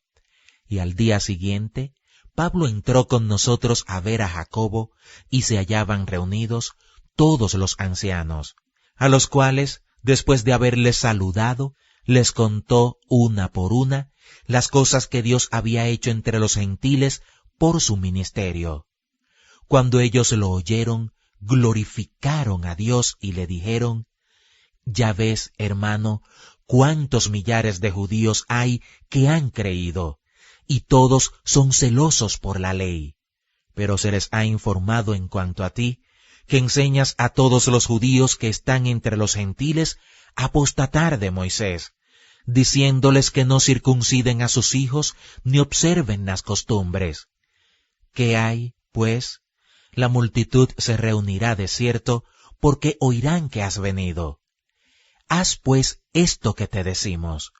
y al día siguiente, Pablo entró con nosotros a ver a Jacobo, y se hallaban reunidos todos los ancianos, a los cuales, después de haberles saludado, les contó una por una las cosas que Dios había hecho entre los gentiles por su ministerio. Cuando ellos lo oyeron, glorificaron a Dios y le dijeron, ya ves, hermano, cuántos millares de judíos hay que han creído, y todos son celosos por la ley. Pero se les ha informado en cuanto a ti, que enseñas a todos los judíos que están entre los gentiles a apostatar de Moisés, diciéndoles que no circunciden a sus hijos ni observen las costumbres. ¿Qué hay, pues? La multitud se reunirá de cierto, porque oirán que has venido. Haz pues esto que te decimos.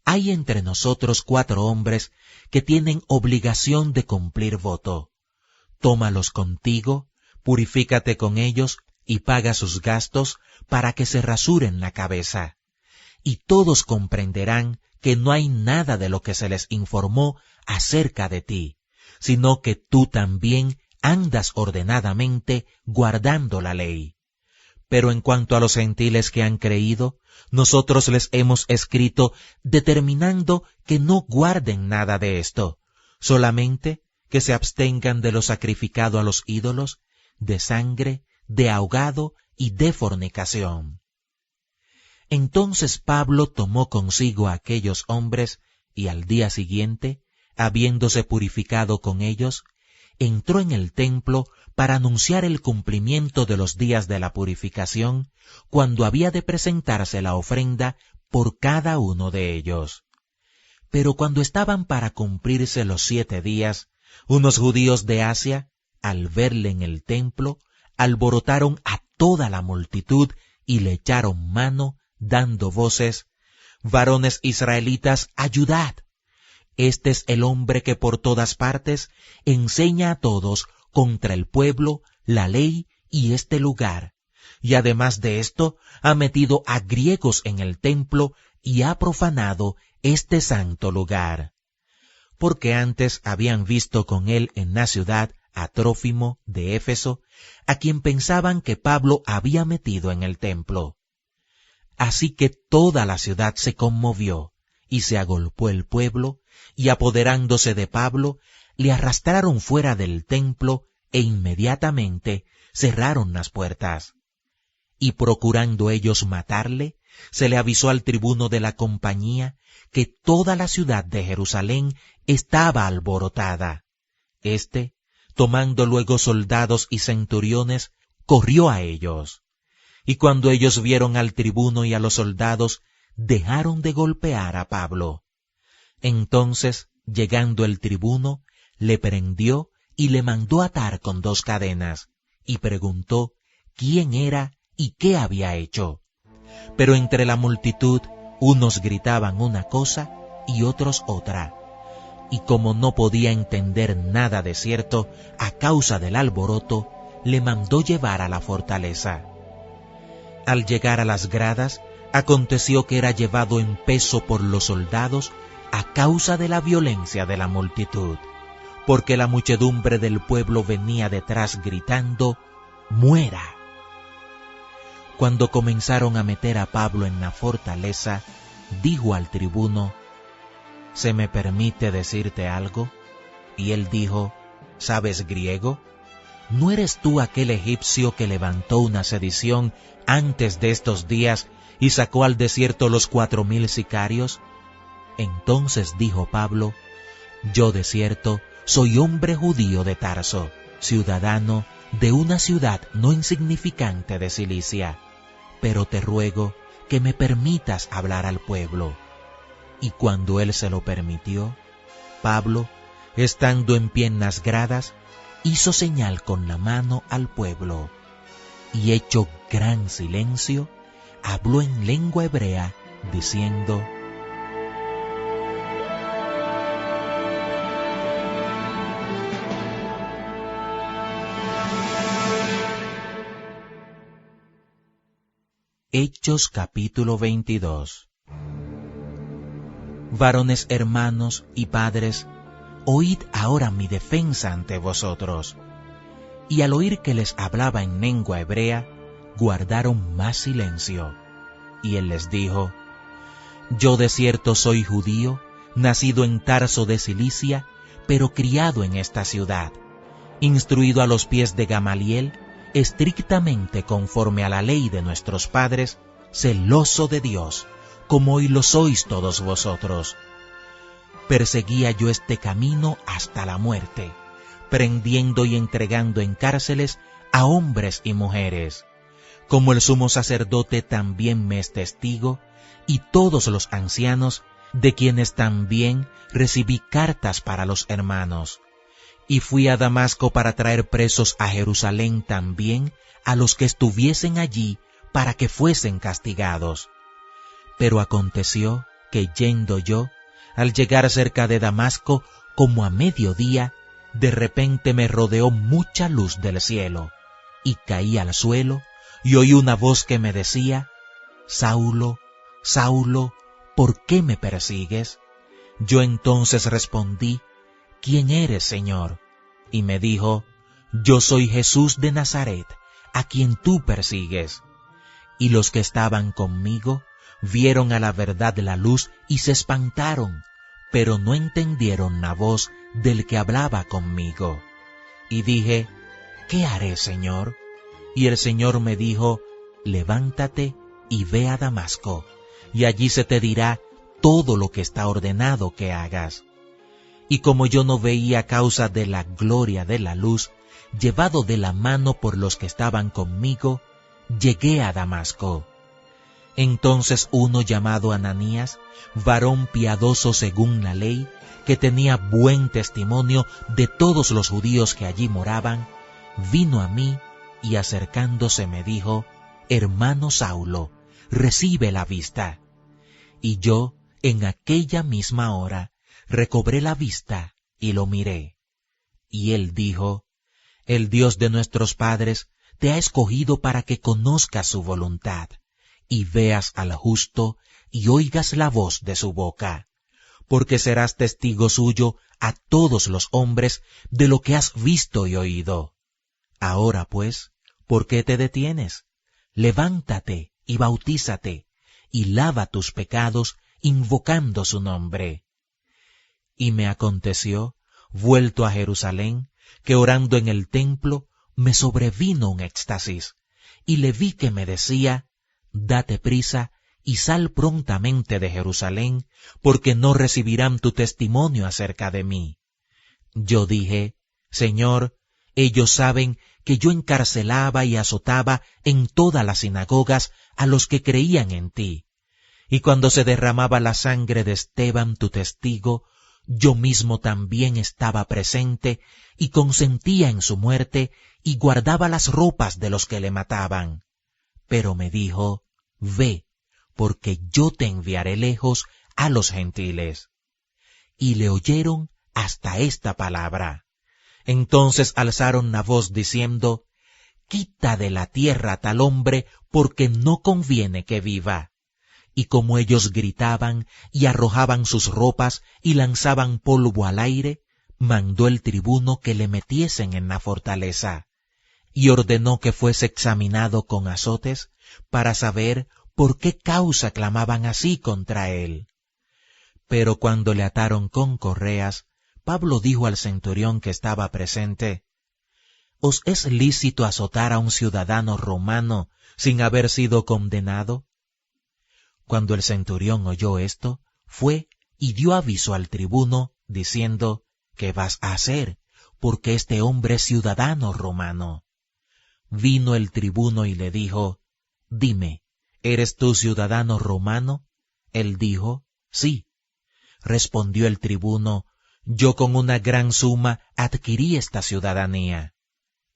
Hay entre nosotros 4 hombres que tienen obligación de cumplir voto. Tómalos contigo, purifícate con ellos y paga sus gastos para que se rasuren la cabeza. Y todos comprenderán que no hay nada de lo que se les informó acerca de ti, sino que tú también andas ordenadamente guardando la ley. Pero en cuanto a los gentiles que han creído, nosotros les hemos escrito determinando que no guarden nada de esto, solamente que se abstengan de lo sacrificado a los ídolos, de sangre, de ahogado y de fornicación. Entonces Pablo tomó consigo a aquellos hombres y al día siguiente, habiéndose purificado con ellos, entró en el templo para anunciar el cumplimiento de los días de la purificación, cuando había de presentarse la ofrenda por cada uno de ellos. Pero cuando estaban para cumplirse los 7 días, unos judíos de Asia, al verle en el templo, alborotaron a toda la multitud y le echaron mano, dando voces, «Varones israelitas, ayudad. Este es el hombre que por todas partes enseña a todos contra el pueblo, la ley y este lugar, y además de esto ha metido a griegos en el templo y ha profanado este santo lugar». Porque antes habían visto con él en la ciudad a Trófimo de Éfeso, a quien pensaban que Pablo había metido en el templo. Así que toda la ciudad se conmovió, y se agolpó el pueblo, y apoderándose de Pablo, le arrastraron fuera del templo, e inmediatamente cerraron las puertas. Y procurando ellos matarle, se le avisó al tribuno de la compañía que toda la ciudad de Jerusalén estaba alborotada. Este, tomando luego soldados y centuriones, corrió a ellos. Y cuando ellos vieron al tribuno y a los soldados, dejaron de golpear a Pablo. Entonces, llegando el tribuno, le prendió y le mandó atar con 2 cadenas, y preguntó quién era y qué había hecho. Pero entre la multitud, unos gritaban una cosa y otros otra. Y como no podía entender nada de cierto a causa del alboroto, le mandó llevar a la fortaleza. Al llegar a las gradas, aconteció que era llevado en peso por los soldados a causa de la violencia de la multitud, porque la muchedumbre del pueblo venía detrás gritando, «¡Muera!». Cuando comenzaron a meter a Pablo en la fortaleza, dijo al tribuno, «¿Se me permite decirte algo?». Y él dijo, «¿Sabes griego? ¿No eres tú aquel egipcio que levantó una sedición antes de estos días y sacó al desierto los 4000 sicarios?». Entonces dijo Pablo, Yo de cierto soy hombre judío de Tarso, ciudadano de una ciudad no insignificante de Cilicia, pero te ruego que me permitas hablar al pueblo. Y cuando él se lo permitió, Pablo, estando en pie en las gradas, hizo señal con la mano al pueblo, y hecho gran silencio, habló en lengua hebrea, diciendo: Hechos capítulo 22. Varones hermanos y padres, oíd ahora mi defensa ante vosotros. Y al oír que les hablaba en lengua hebrea, guardaron más silencio. Y él les dijo: Yo de cierto soy judío, nacido en Tarso de Cilicia, pero criado en esta ciudad, instruido a los pies de Gamaliel, estrictamente conforme a la ley de nuestros padres, celoso de Dios, como hoy lo sois todos vosotros. Perseguía yo este camino hasta la muerte, prendiendo y entregando en cárceles a hombres y mujeres. Como el sumo sacerdote también me es testigo, y todos los ancianos, de quienes también recibí cartas para los hermanos. Y fui a Damasco para traer presos a Jerusalén también a los que estuviesen allí, para que fuesen castigados. Pero aconteció que yendo yo, al llegar cerca de Damasco, como a mediodía, de repente me rodeó mucha luz del cielo, y caí al suelo, y oí una voz que me decía: Saulo, Saulo, ¿por qué me persigues? Yo entonces respondí: ¿Quién eres, Señor? Y me dijo: Yo soy Jesús de Nazaret, a quien tú persigues. Y los que estaban conmigo vieron a la verdad la luz y se espantaron, pero no entendieron la voz del que hablaba conmigo. Y dije: ¿Qué haré, Señor? Y el Señor me dijo: Levántate y ve a Damasco, y allí se te dirá todo lo que está ordenado que hagas. Y como yo no veía a causa de la gloria de la luz, llevado de la mano por los que estaban conmigo, llegué a Damasco. Entonces uno llamado Ananías, varón piadoso según la ley, que tenía buen testimonio de todos los judíos que allí moraban, vino a mí y acercándose me dijo: Hermano Saulo, recibe la vista. Y yo, en aquella misma hora, recobré la vista y lo miré. Y él dijo: El Dios de nuestros padres te ha escogido para que conozcas su voluntad, y veas al justo y oigas la voz de su boca, porque serás testigo suyo a todos los hombres de lo que has visto y oído. Ahora pues, ¿por qué te detienes? Levántate y bautízate, y lava tus pecados invocando su nombre. Y me aconteció, vuelto a Jerusalén, que orando en el templo me sobrevino un éxtasis, y le vi que me decía: Date prisa y sal prontamente de Jerusalén, porque no recibirán tu testimonio acerca de mí. Yo dije: Señor, ellos saben que yo encarcelaba y azotaba en todas las sinagogas a los que creían en ti. Y cuando se derramaba la sangre de Esteban, tu testigo, yo mismo también estaba presente y consentía en su muerte y guardaba las ropas de los que le mataban. Pero me dijo: Ve, porque yo te enviaré lejos a los gentiles. Y le oyeron hasta esta palabra. Entonces alzaron la voz diciendo: Quita de la tierra a tal hombre, porque no conviene que viva. Y como ellos gritaban y arrojaban sus ropas y lanzaban polvo al aire, mandó el tribuno que le metiesen en la fortaleza, y ordenó que fuese examinado con azotes para saber por qué causa clamaban así contra él. Pero cuando le ataron con correas, Pablo dijo al centurión que estaba presente: ¿Os es lícito azotar a un ciudadano romano sin haber sido condenado? Cuando el centurión oyó esto, fue y dio aviso al tribuno, diciendo, ¿qué vas a hacer? Porque este hombre es ciudadano romano. Vino el tribuno y le dijo, dime, ¿eres tú ciudadano romano? Él dijo, sí. Respondió el tribuno, yo con una gran suma adquirí esta ciudadanía.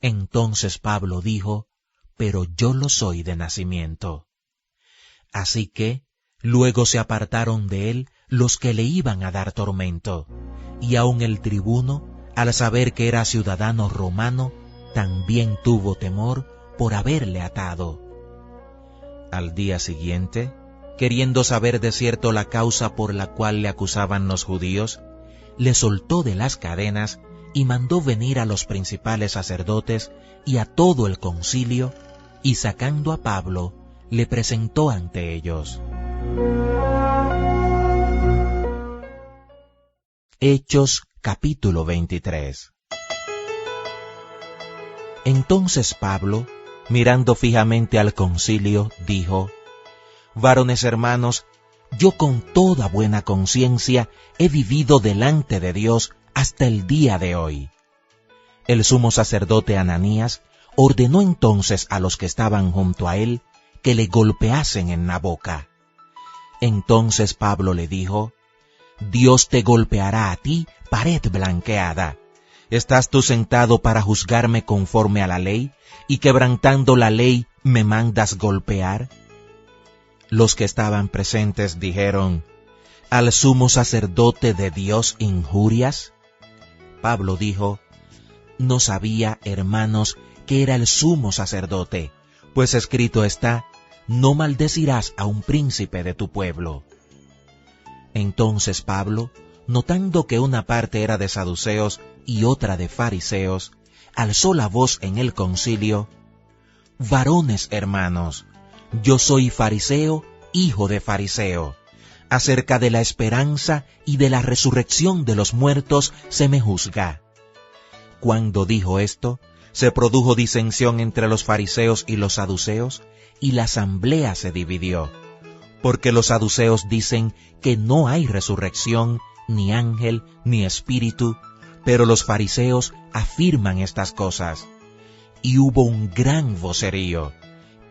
Entonces Pablo dijo, pero yo lo soy de nacimiento. Así que luego se apartaron de él los que le iban a dar tormento, y aun el tribuno, al saber que era ciudadano romano, también tuvo temor por haberle atado. Al día siguiente, queriendo saber de cierto la causa por la cual le acusaban los judíos, le soltó de las cadenas y mandó venir a los principales sacerdotes y a todo el concilio, y sacando a Pablo, le presentó ante ellos. Hechos capítulo 23. Entonces Pablo, mirando fijamente al concilio, dijo, varones hermanos, yo con toda buena conciencia he vivido delante de Dios hasta el día de hoy. El sumo sacerdote Ananías ordenó entonces a los que estaban junto a él que le golpeasen en la boca. Entonces Pablo le dijo, Dios te golpeará a ti, pared blanqueada. ¿Estás tú sentado para juzgarme conforme a la ley, y quebrantando la ley me mandas golpear? Los que estaban presentes dijeron, ¿al sumo sacerdote de Dios injurias? Pablo dijo, no sabía, hermanos, que era el sumo sacerdote, pues escrito está, no maldecirás a un príncipe de tu pueblo. Entonces Pablo, notando que una parte era de saduceos y otra de fariseos, alzó la voz en el concilio, varones hermanos, yo soy fariseo, hijo de fariseo. Acerca de la esperanza y de la resurrección de los muertos se me juzga. Cuando dijo esto, se produjo disensión entre los fariseos y los saduceos, y la asamblea se dividió, porque los saduceos dicen que no hay resurrección, ni ángel, ni espíritu, pero los fariseos afirman estas cosas. Y hubo un gran vocerío,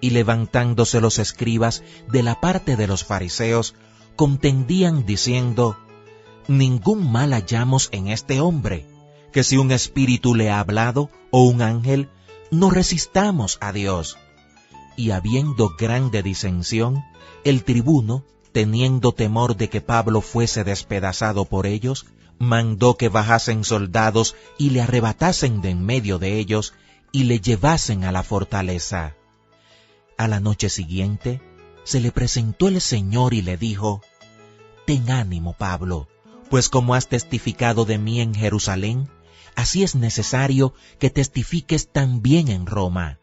y levantándose los escribas de la parte de los fariseos, contendían diciendo, ningún mal hallamos en este hombre, que si un espíritu le ha hablado, o un ángel, no resistamos a Dios. Y habiendo grande disensión, el tribuno, teniendo temor de que Pablo fuese despedazado por ellos, mandó que bajasen soldados y le arrebatasen de en medio de ellos, y le llevasen a la fortaleza. A la noche siguiente, se le presentó el Señor y le dijo, ten ánimo, Pablo, pues como has testificado de mí en Jerusalén, así es necesario que testifiques también en Roma.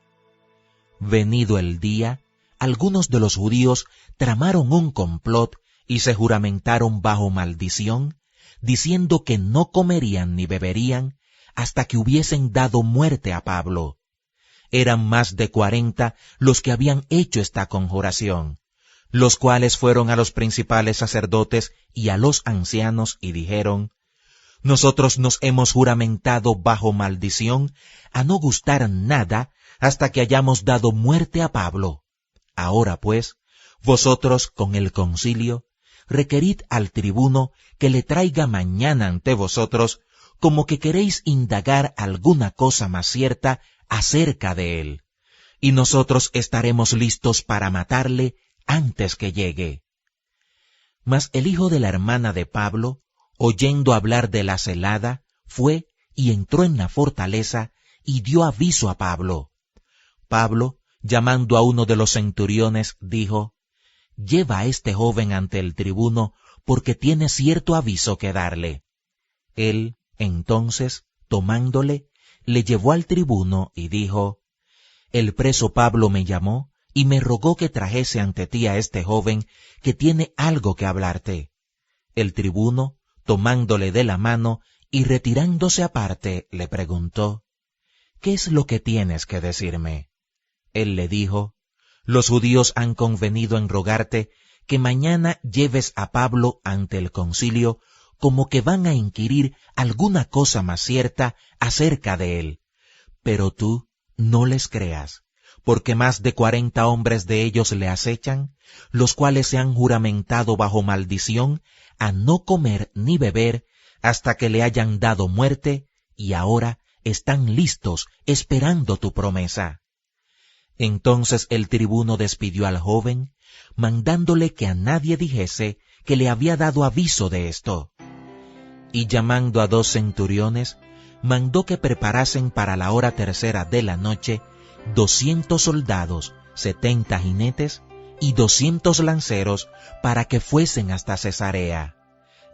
Venido el día, algunos de los judíos tramaron un complot y se juramentaron bajo maldición, diciendo que no comerían ni beberían hasta que hubiesen dado muerte a Pablo. Eran más de 40 los que habían hecho esta conjuración, los cuales fueron a los principales sacerdotes y a los ancianos y dijeron, nosotros nos hemos juramentado bajo maldición a no gustar nada hasta que hayamos dado muerte a Pablo. Ahora pues, vosotros con el concilio, requerid al tribuno que le traiga mañana ante vosotros, como que queréis indagar alguna cosa más cierta acerca de él, y nosotros estaremos listos para matarle antes que llegue. Mas el hijo de la hermana de Pablo, oyendo hablar de la celada, fue y entró en la fortaleza y dio aviso a Pablo. Pablo, llamando a uno de los centuriones, dijo, lleva a este joven ante el tribuno, porque tiene cierto aviso que darle. Él, entonces, tomándole, le llevó al tribuno y dijo, el preso Pablo me llamó y me rogó que trajese ante ti a este joven que tiene algo que hablarte. El tribuno, tomándole de la mano y retirándose aparte, le preguntó, ¿qué es lo que tienes que decirme? Él le dijo, los judíos han convenido en rogarte que mañana lleves a Pablo ante el concilio, como que van a inquirir alguna cosa más cierta acerca de él. Pero tú no les creas, porque más de 40 hombres de ellos le acechan, los cuales se han juramentado bajo maldición a no comer ni beber hasta que le hayan dado muerte, y ahora están listos esperando tu promesa. Entonces el tribuno despidió al joven, mandándole que a nadie dijese que le había dado aviso de esto. Y llamando a 2 centuriones, mandó que preparasen para la hora 3 de la noche 200 soldados, 70 jinetes y 200 lanceros para que fuesen hasta Cesarea,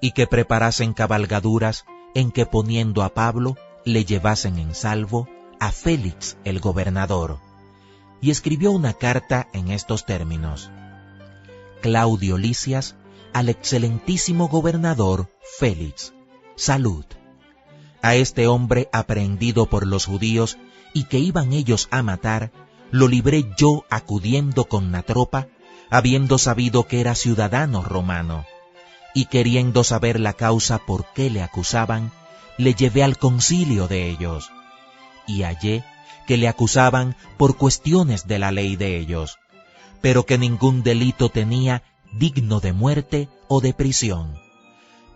y que preparasen cabalgaduras en que poniendo a Pablo le llevasen en salvo a Félix el gobernador. Y escribió una carta en estos términos: Claudio Lisias, al excelentísimo gobernador Félix, salud. A este hombre aprehendido por los judíos y que iban ellos a matar, lo libré yo acudiendo con la tropa, habiendo sabido que era ciudadano romano, y queriendo saber la causa por qué le acusaban, le llevé al concilio de ellos, y hallé que le acusaban por cuestiones de la ley de ellos, pero que ningún delito tenía digno de muerte o de prisión.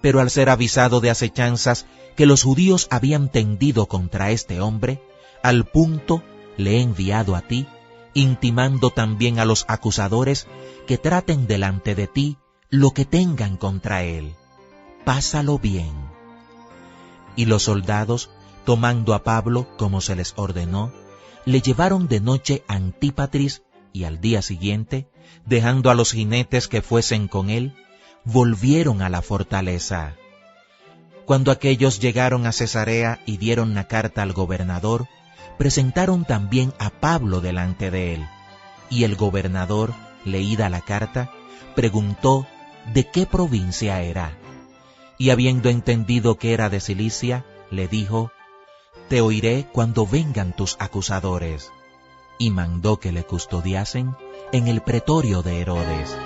Pero al ser avisado de acechanzas que los judíos habían tendido contra este hombre, al punto le he enviado a ti, intimando también a los acusadores que traten delante de ti lo que tengan contra él. Pásalo bien. Y los soldados, tomando a Pablo como se les ordenó, le llevaron de noche a Antípatris, y al día siguiente, dejando a los jinetes que fuesen con él, volvieron a la fortaleza. Cuando aquellos llegaron a Cesarea y dieron la carta al gobernador, presentaron también a Pablo delante de él, y el gobernador, leída la carta, preguntó de qué provincia era, y habiendo entendido que era de Cilicia, le dijo: Te oiré cuando vengan tus acusadores, y mandó que le custodiasen en el pretorio de Herodes.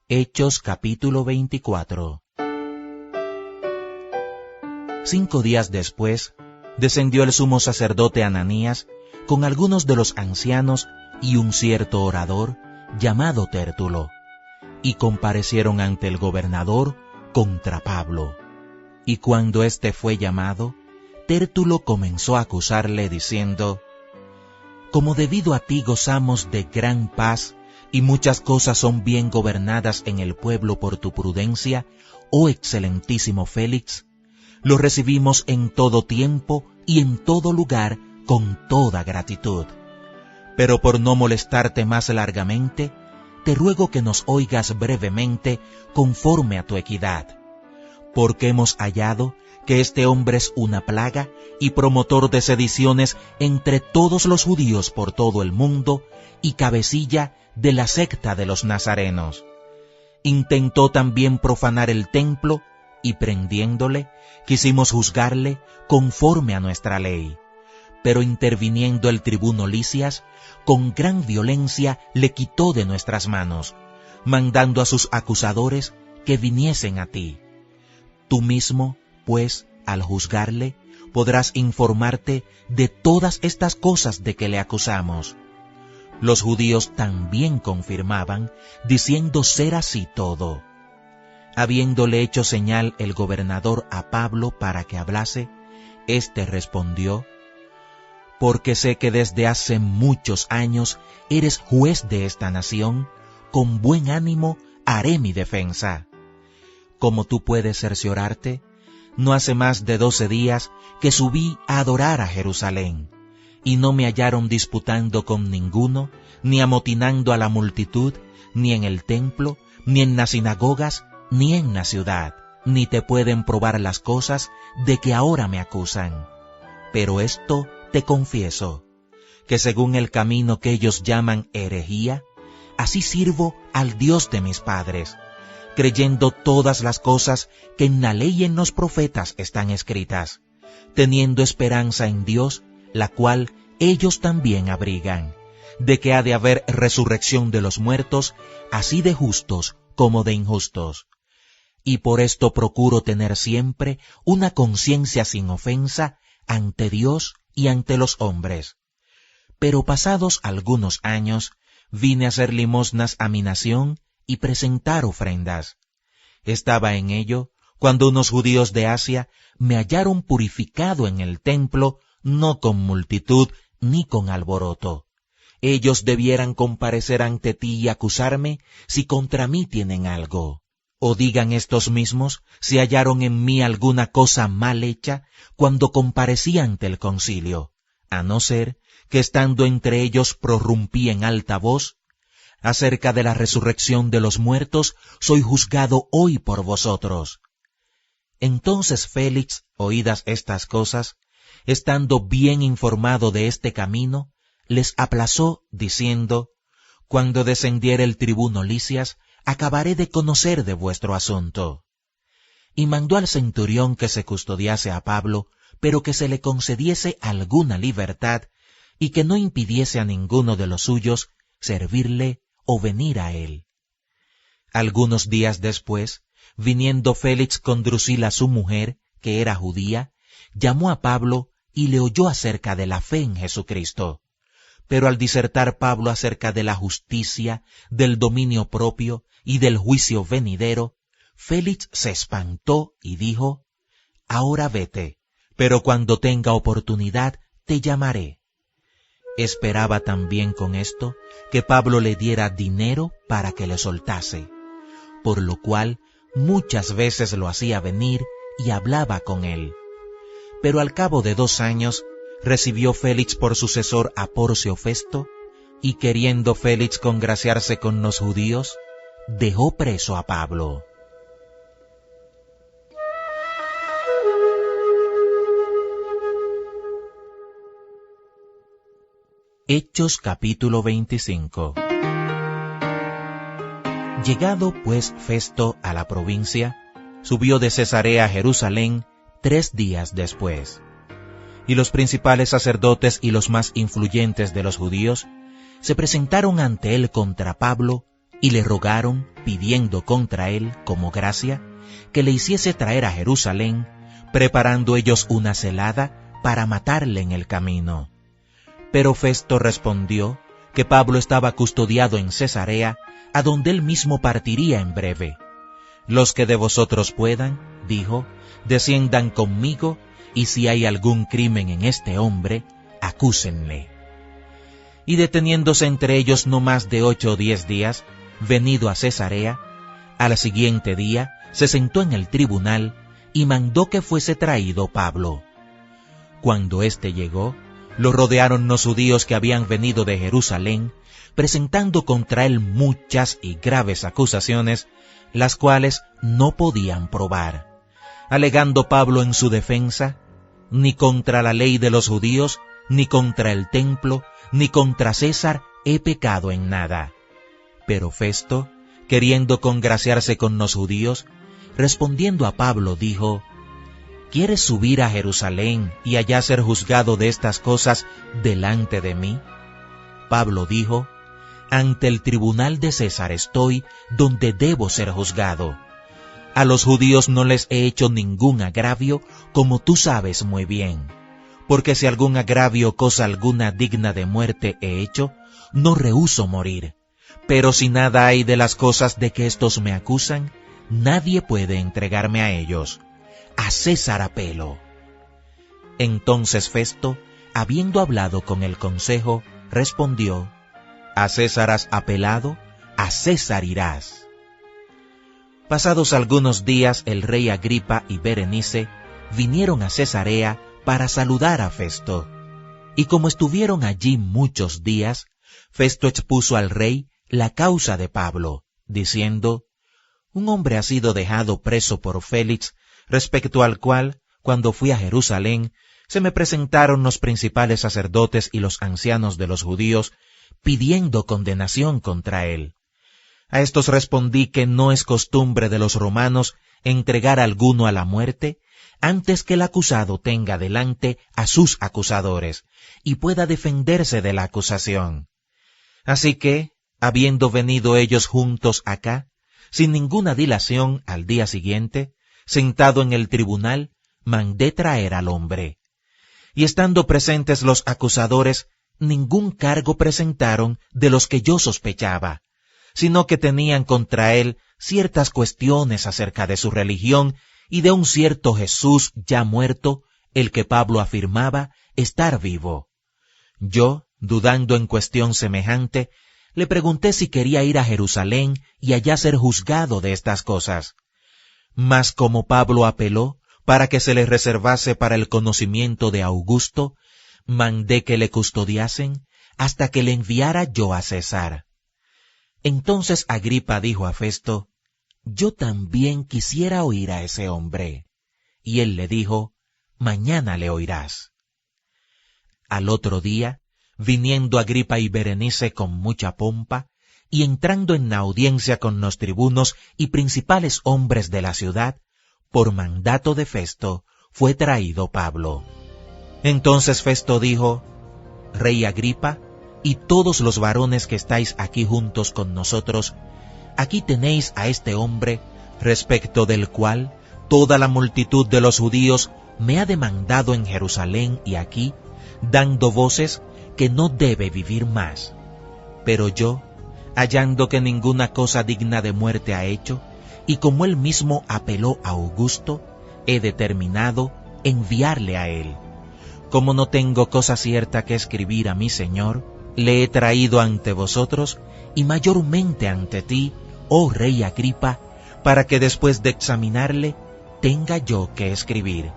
Hechos capítulo 24. 5 días después, descendió el sumo sacerdote Ananías con algunos de los ancianos y un cierto orador llamado Tértulo, y comparecieron ante el gobernador contra Pablo. Y cuando éste fue llamado, Tértulo comenzó a acusarle diciendo: Como debido a ti gozamos de gran paz, y muchas cosas son bien gobernadas en el pueblo por tu prudencia, oh excelentísimo Félix, lo recibimos en todo tiempo y en todo lugar con toda gratitud. Pero por no molestarte más largamente, te ruego que nos oigas brevemente conforme a tu equidad, porque hemos hallado que este hombre es una plaga y promotor de sediciones entre todos los judíos por todo el mundo y cabecilla de la secta de los nazarenos. Intentó también profanar el templo, y prendiéndole, quisimos juzgarle conforme a nuestra ley. Pero interviniendo el tribuno Lisias, con gran violencia le quitó de nuestras manos, mandando a sus acusadores que viniesen a ti. Tú mismo, pues, al juzgarle, podrás informarte de todas estas cosas de que le acusamos. Los judíos también confirmaban, diciendo ser así todo. Habiéndole hecho señal el gobernador a Pablo para que hablase, éste respondió: Porque sé que desde hace muchos años eres juez de esta nación, con buen ánimo haré mi defensa. Como tú puedes cerciorarte, no hace más de 12 días que subí a adorar a Jerusalén, y no me hallaron disputando con ninguno, ni amotinando a la multitud, ni en el templo, ni en las sinagogas, ni en la ciudad, ni te pueden probar las cosas de que ahora me acusan. Pero esto te confieso, que según el camino que ellos llaman herejía, así sirvo al Dios de mis padres, creyendo todas las cosas que en la ley y en los profetas están escritas, teniendo esperanza en Dios, la cual ellos también abrigan, de que ha de haber resurrección de los muertos, así de justos como de injustos. Y por esto procuro tener siempre una conciencia sin ofensa ante Dios y ante los hombres. Pero pasados algunos años, vine a hacer limosnas a mi nación y presentar ofrendas. Estaba en ello cuando unos judíos de Asia me hallaron purificado en el templo, no con multitud ni con alboroto. Ellos debieran comparecer ante ti y acusarme si contra mí tienen algo. O digan estos mismos si hallaron en mí alguna cosa mal hecha cuando comparecí ante el concilio, a no ser que estando entre ellos prorrumpí en alta voz: acerca de la resurrección de los muertos soy juzgado hoy por vosotros. Entonces Félix, oídas estas cosas, estando bien informado de este camino, les aplazó, diciendo: cuando descendiere el tribuno Lisias, acabaré de conocer de vuestro asunto. Y mandó al centurión que se custodiase a Pablo, pero que se le concediese alguna libertad, y que no impidiese a ninguno de los suyos servirle o venir a él. Algunos días después, viniendo Félix con Drusila su mujer, que era judía, llamó a Pablo y le oyó acerca de la fe en Jesucristo. Pero al disertar Pablo acerca de la justicia, del dominio propio y del juicio venidero, Félix se espantó y dijo: ahora vete, pero cuando tenga oportunidad te llamaré. Esperaba también con esto que Pablo le diera dinero para que le soltase, por lo cual muchas veces lo hacía venir y hablaba con él. Pero al cabo de 2 años recibió Félix por sucesor a Porcio Festo, y queriendo Félix congraciarse con los judíos, dejó preso a Pablo. Hechos capítulo 25. Llegado pues Festo a la provincia, subió de Cesarea a Jerusalén 3 días después. Y los principales sacerdotes y los más influyentes de los judíos se presentaron ante él contra Pablo y le rogaron, pidiendo contra él, como gracia, que le hiciese traer a Jerusalén, preparando ellos una celada para matarle en el camino. Pero Festo respondió que Pablo estaba custodiado en Cesarea, a donde él mismo partiría en breve. Los que de vosotros puedan, dijo, desciendan conmigo, y si hay algún crimen en este hombre, acúsenle. Y deteniéndose entre ellos no más de 8 o 10 días, venido a Cesarea, al siguiente día se sentó en el tribunal y mandó que fuese traído Pablo. Cuando éste llegó, lo rodearon los judíos que habían venido de Jerusalén, presentando contra él muchas y graves acusaciones, las cuales no podían probar, alegando Pablo en su defensa: ni contra la ley de los judíos, ni contra el templo, ni contra César he pecado en nada. Pero Festo, queriendo congraciarse con los judíos, respondiendo a Pablo, dijo: ¿quieres subir a Jerusalén y allá ser juzgado de estas cosas delante de mí? Pablo dijo: ante el tribunal de César estoy, donde debo ser juzgado. A los judíos no les he hecho ningún agravio, como tú sabes muy bien. Porque si algún agravio o cosa alguna digna de muerte he hecho, no rehúso morir. Pero si nada hay de las cosas de que estos me acusan, nadie puede entregarme a ellos. A César apelo. Entonces Festo, habiendo hablado con el consejo, respondió: a César has apelado, a César irás. Pasados algunos días, el rey Agripa y Berenice vinieron a Cesarea para saludar a Festo. Y como estuvieron allí muchos días, Festo expuso al rey la causa de Pablo, diciendo: un hombre ha sido dejado preso por Félix, respecto al cual, cuando fui a Jerusalén, se me presentaron los principales sacerdotes y los ancianos de los judíos, pidiendo condenación contra él. A estos respondí que no es costumbre de los romanos entregar a alguno a la muerte antes que el acusado tenga delante a sus acusadores y pueda defenderse de la acusación. Así que, habiendo venido ellos juntos acá, sin ninguna dilación, al día siguiente, sentado en el tribunal, mandé traer al hombre. Y estando presentes los acusadores, ningún cargo presentaron de los que yo sospechaba, sino que tenían contra él ciertas cuestiones acerca de su religión y de un cierto Jesús ya muerto, el que Pablo afirmaba estar vivo. Yo, dudando en cuestión semejante, le pregunté si quería ir a Jerusalén y allá ser juzgado de estas cosas. Mas como Pablo apeló para que se le reservase para el conocimiento de Augusto, mandé que le custodiasen hasta que le enviara yo a César. Entonces Agripa dijo a Festo: yo también quisiera oír a ese hombre. Y él le dijo: mañana le oirás. Al otro día, viniendo Agripa y Berenice con mucha pompa, y entrando en la audiencia con los tribunos y principales hombres de la ciudad, por mandato de Festo, fue traído Pablo. Entonces Festo dijo: Rey Agripa, y todos los varones que estáis aquí juntos con nosotros, aquí tenéis a este hombre, respecto del cual toda la multitud de los judíos me ha demandado en Jerusalén y aquí, dando voces que no debe vivir más. Pero yo, hallando que ninguna cosa digna de muerte ha hecho, y como él mismo apeló a Augusto, he determinado enviarle a él. Como no tengo cosa cierta que escribir a mi Señor, le he traído ante vosotros, y mayormente ante ti, oh Rey Agripa, para que después de examinarle, tenga yo que escribir.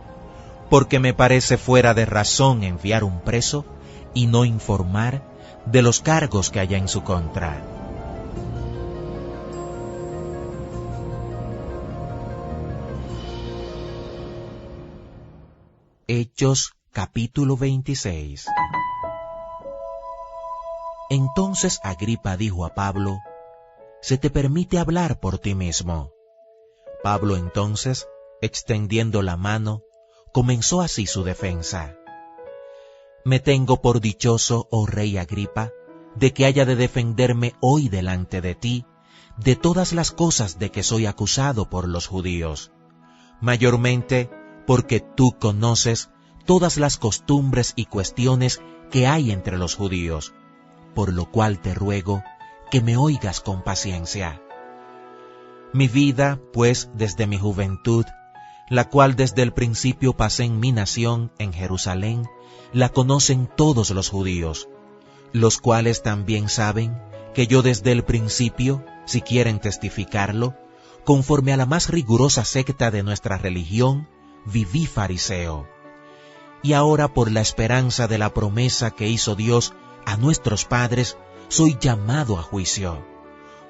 Porque me parece fuera de razón enviar un preso, y no informar de los cargos que haya en su contra. Hechos capítulo 26. Entonces Agripa dijo a Pablo: se te permite hablar por ti mismo. Pablo entonces, extendiendo la mano, comenzó así su defensa. Me tengo por dichoso, oh Rey Agripa, de que haya de defenderme hoy delante de ti, de todas las cosas de que soy acusado por los judíos, mayormente porque tú conoces todas las costumbres y cuestiones que hay entre los judíos, por lo cual te ruego que me oigas con paciencia. Mi vida, pues, desde mi juventud, la cual desde el principio pasé en mi nación, en Jerusalén, la conocen todos los judíos, los cuales también saben que yo desde el principio, si quieren testificarlo, conforme a la más rigurosa secta de nuestra religión, viví fariseo. Y ahora por la esperanza de la promesa que hizo Dios a nuestros padres, soy llamado a juicio,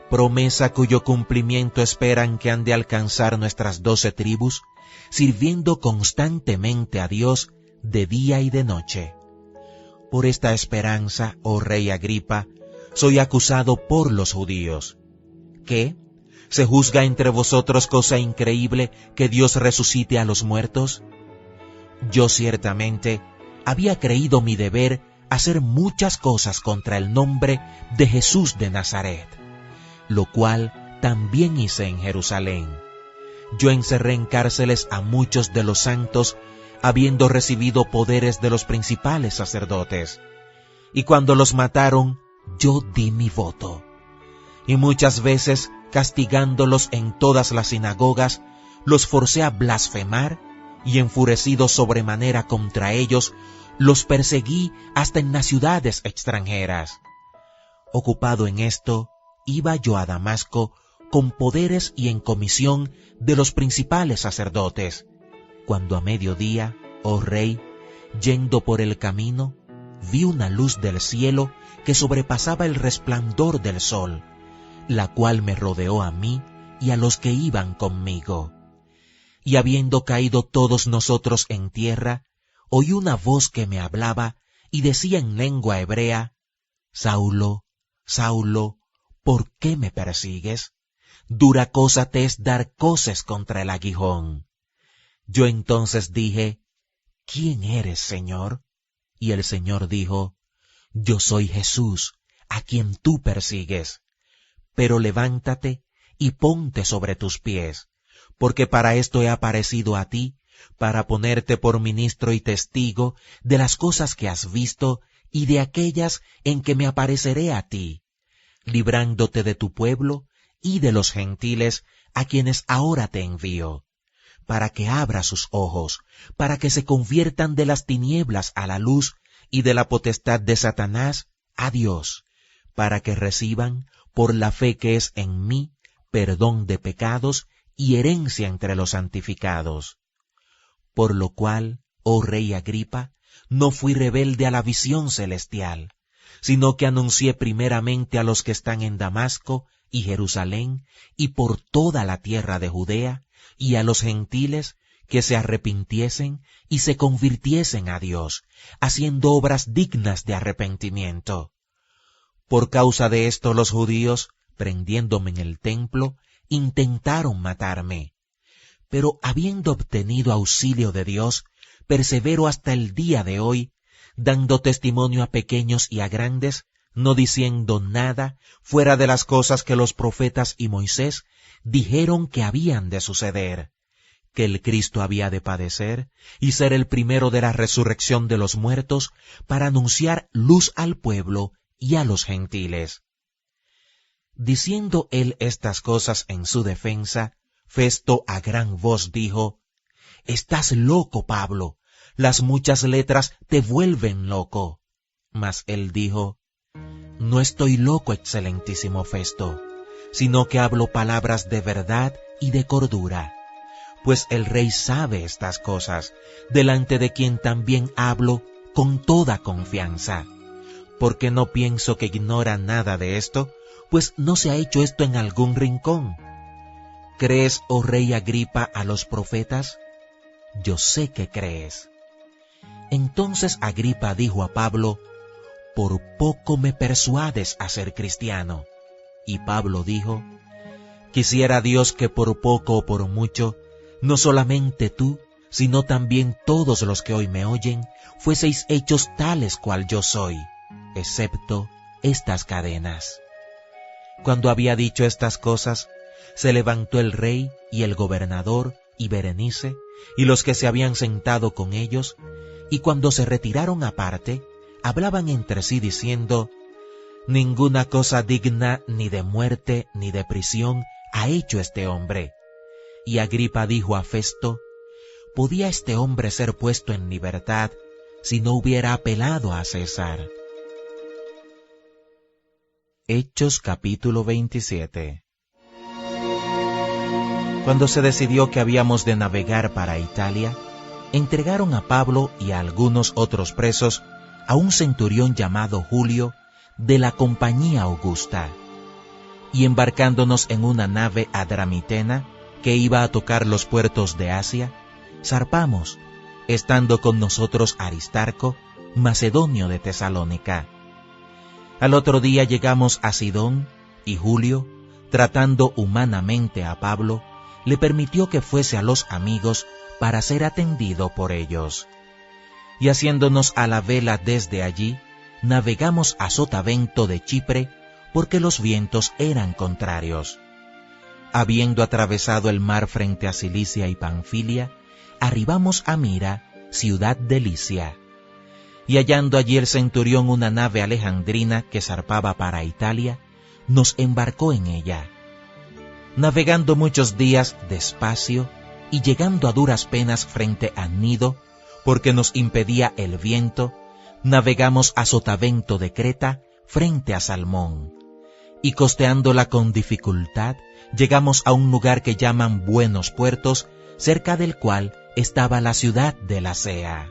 promesa cuyo cumplimiento esperan que han de alcanzar nuestras 12 tribus, sirviendo constantemente a Dios de día y de noche. Por esta esperanza, oh Rey Agripa, soy acusado por los judíos. ¿Qué? ¿Se juzga entre vosotros cosa increíble que Dios resucite a los muertos? Yo ciertamente había creído mi deber hacer muchas cosas contra el nombre de Jesús de Nazaret, lo cual también hice en Jerusalén. Yo encerré en cárceles a muchos de los santos, habiendo recibido poderes de los principales sacerdotes. Y cuando los mataron, yo di mi voto. Y muchas veces, castigándolos en todas las sinagogas, los forcé a blasfemar, y enfurecido sobremanera contra ellos, los perseguí hasta en las ciudades extranjeras. Ocupado en esto, iba yo a Damasco con poderes y en comisión de los principales sacerdotes, cuando a mediodía, oh Rey, yendo por el camino, vi una luz del cielo que sobrepasaba el resplandor del sol, la cual me rodeó a mí y a los que iban conmigo. Y habiendo caído todos nosotros en tierra, oí una voz que me hablaba y decía en lengua hebrea: Saulo, Saulo, ¿por qué me persigues? Dura cosa te es dar coces contra el aguijón. Yo entonces dije, ¿quién eres, Señor? Y el Señor dijo, yo soy Jesús, a quien tú persigues. Pero levántate y ponte sobre tus pies, porque para esto he aparecido a ti, para ponerte por ministro y testigo de las cosas que has visto y de aquellas en que me apareceré a ti, librándote de tu pueblo y de los gentiles a quienes ahora te envío, para que abra sus ojos, para que se conviertan de las tinieblas a la luz y de la potestad de Satanás a Dios, para que reciban, por la fe que es en mí, perdón de pecados y herencia entre los santificados. Por lo cual, oh Rey Agripa, no fui rebelde a la visión celestial, sino que anuncié primeramente a los que están en Damasco y Jerusalén y por toda la tierra de Judea, y a los gentiles que se arrepintiesen y se convirtiesen a Dios, haciendo obras dignas de arrepentimiento. Por causa de esto los judíos, prendiéndome en el templo, intentaron matarme. Pero habiendo obtenido auxilio de Dios, persevero hasta el día de hoy, dando testimonio a pequeños y a grandes, no diciendo nada fuera de las cosas que los profetas y Moisés dijeron que habían de suceder, que el Cristo había de padecer y ser el primero de la resurrección de los muertos, para anunciar luz al pueblo y a los gentiles. Diciendo él estas cosas en su defensa, Festo a gran voz dijo, «Estás loco, Pablo, las muchas letras te vuelven loco». Mas él dijo, «No estoy loco, excelentísimo Festo, sino que hablo palabras de verdad y de cordura, pues el rey sabe estas cosas, delante de quien también hablo con toda confianza, porque no pienso que ignora nada de esto, pues no se ha hecho esto en algún rincón. ¿Crees, oh rey Agripa, a los profetas? Yo sé que crees». Entonces Agripa dijo a Pablo, «Por poco me persuades a ser cristiano». Y Pablo dijo, «Quisiera Dios que por poco o por mucho, no solamente tú, sino también todos los que hoy me oyen, fueseis hechos tales cual yo soy, excepto estas cadenas». Cuando había dicho estas cosas, se levantó el rey y el gobernador y Berenice y los que se habían sentado con ellos, y cuando se retiraron aparte, hablaban entre sí diciendo, «Ninguna cosa digna ni de muerte ni de prisión ha hecho este hombre». Y Agripa dijo a Festo, «¿Podía este hombre ser puesto en libertad si no hubiera apelado a César?» Hechos capítulo 27. Cuando se decidió que habíamos de navegar para Italia, entregaron a Pablo y a algunos otros presos a un centurión llamado Julio de la compañía Augusta. Y embarcándonos en una nave adramitena que iba a tocar los puertos de Asia, zarpamos, estando con nosotros Aristarco, macedonio de Tesalónica. Al otro día llegamos a Sidón, y Julio, tratando humanamente a Pablo, le permitió que fuese a los amigos para ser atendido por ellos. Y haciéndonos a la vela desde allí, navegamos a Sotavento de Chipre, porque los vientos eran contrarios. Habiendo atravesado el mar frente a Cilicia y Panfilia, arribamos a Mira, ciudad de Licia. Y hallando allí el centurión una nave alejandrina que zarpaba para Italia, nos embarcó en ella. Navegando muchos días despacio y llegando a duras penas frente a Gnido, porque nos impedía el viento, navegamos a Sotavento de Creta frente a Salmón. Y costeándola con dificultad, llegamos a un lugar que llaman Buenos Puertos, cerca del cual estaba la ciudad de Lasea.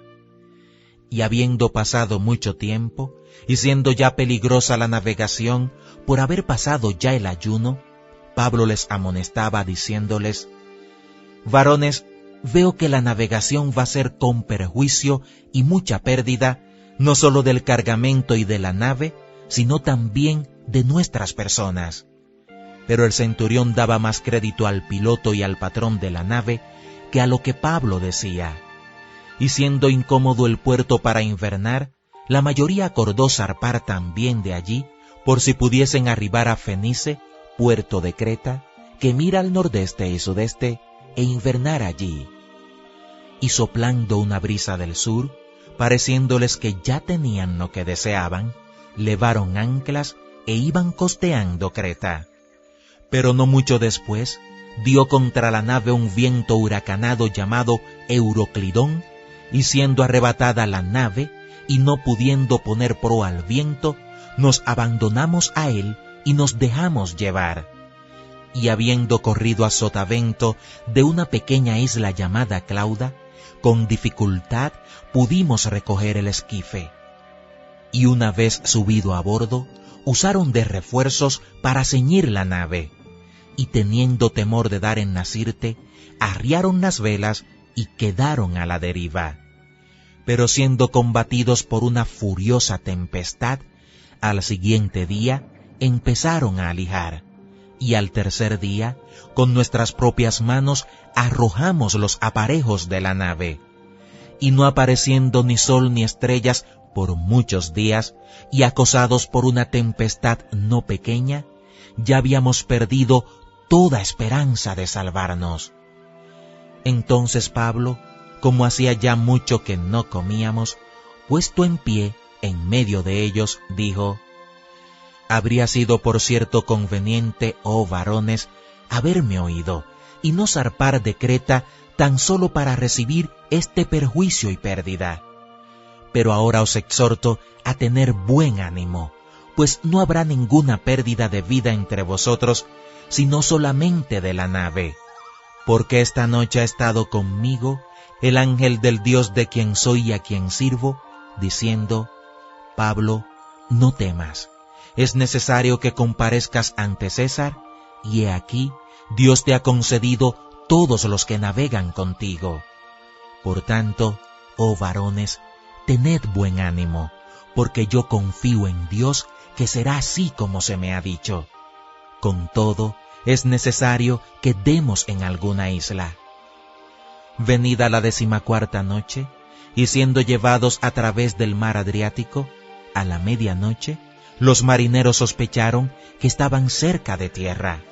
Y habiendo pasado mucho tiempo, y siendo ya peligrosa la navegación, por haber pasado ya el ayuno, Pablo les amonestaba diciéndoles, «Varones, veo que la navegación va a ser con perjuicio y mucha pérdida, no solo del cargamento y de la nave, sino también de nuestras personas. Pero el centurión daba más crédito al piloto y al patrón de la nave que a lo que Pablo decía. Y siendo incómodo el puerto para invernar, la mayoría acordó zarpar también de allí, por si pudiesen arribar a Fenice, puerto de Creta, que mira al nordeste y sudeste, e invernar allí. Y soplando una brisa del sur, pareciéndoles que ya tenían lo que deseaban, levaron anclas e iban costeando Creta. Pero no mucho después, dio contra la nave un viento huracanado llamado Euroclidón, y siendo arrebatada la nave, y no pudiendo poner proa al viento, nos abandonamos a él y nos dejamos llevar. Y habiendo corrido a sotavento de una pequeña isla llamada Clauda, con dificultad pudimos recoger el esquife. Y una vez subido a bordo, usaron de refuerzos para ceñir la nave, y teniendo temor de dar en Nasirte, arriaron las velas y quedaron a la deriva. Pero siendo combatidos por una furiosa tempestad, al siguiente día empezaron a alijar, y al tercer día, con nuestras propias manos, arrojamos los aparejos de la nave. Y no apareciendo ni sol ni estrellas por muchos días, y acosados por una tempestad no pequeña, ya habíamos perdido toda esperanza de salvarnos. Entonces Pablo, como hacía ya mucho que no comíamos, puesto en pie en medio de ellos, dijo: «Habría sido por cierto conveniente, oh varones, haberme oído, y no zarpar de Creta tan solo para recibir este perjuicio y pérdida. Pero ahora os exhorto a tener buen ánimo, pues no habrá ninguna pérdida de vida entre vosotros, sino solamente de la nave. Porque esta noche ha estado conmigo el ángel del Dios de quien soy y a quien sirvo, diciendo: Pablo, no temas, es necesario que comparezcas ante César, y he aquí, Dios te ha concedido todos los que navegan contigo. Por tanto, oh varones, tened buen ánimo, porque yo confío en Dios que será así como se me ha dicho. Con todo, es necesario que demos en alguna isla». Venida la 14ª noche, y siendo llevados a través del mar Adriático, a la medianoche, los marineros sospecharon que estaban cerca de tierra.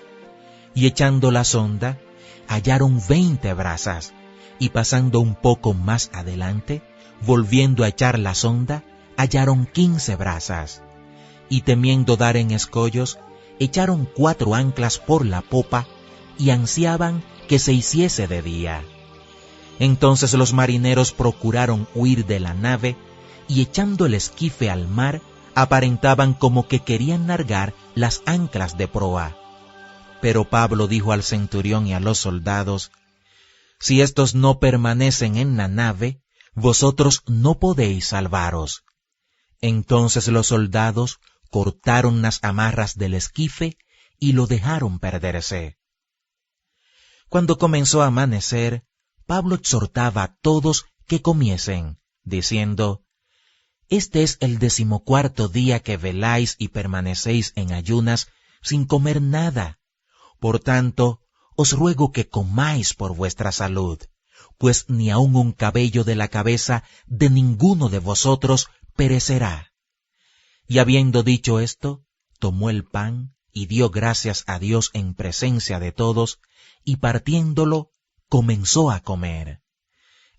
Y echando la sonda, hallaron 20 brazas, y pasando un poco más adelante, volviendo a echar la sonda, hallaron 15 brazas. Y temiendo dar en escollos, echaron 4 anclas por la popa, y ansiaban que se hiciese de día. Entonces los marineros procuraron huir de la nave, y echando el esquife al mar, aparentaban como que querían largar las anclas de proa. Pero Pablo dijo al centurión y a los soldados: «Si estos no permanecen en la nave, vosotros no podéis salvaros». Entonces los soldados cortaron las amarras del esquife y lo dejaron perderse. Cuando comenzó a amanecer, Pablo exhortaba a todos que comiesen, diciendo: «Este es el 14º día que veláis y permanecéis en ayunas sin comer nada. Por tanto, os ruego que comáis por vuestra salud, pues ni aun un cabello de la cabeza de ninguno de vosotros perecerá». Y habiendo dicho esto, tomó el pan y dio gracias a Dios en presencia de todos, y partiéndolo, comenzó a comer.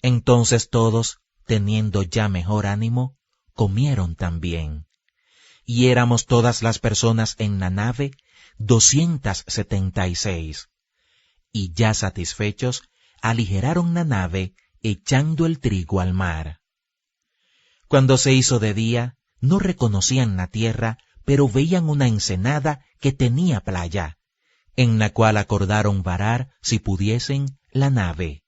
Entonces todos, teniendo ya mejor ánimo, comieron también. Y éramos todas las personas en la nave 276. Y ya satisfechos, aligeraron la nave, echando el trigo al mar. Cuando se hizo de día, no reconocían la tierra, pero veían una ensenada que tenía playa, en la cual acordaron varar, si pudiesen, la nave.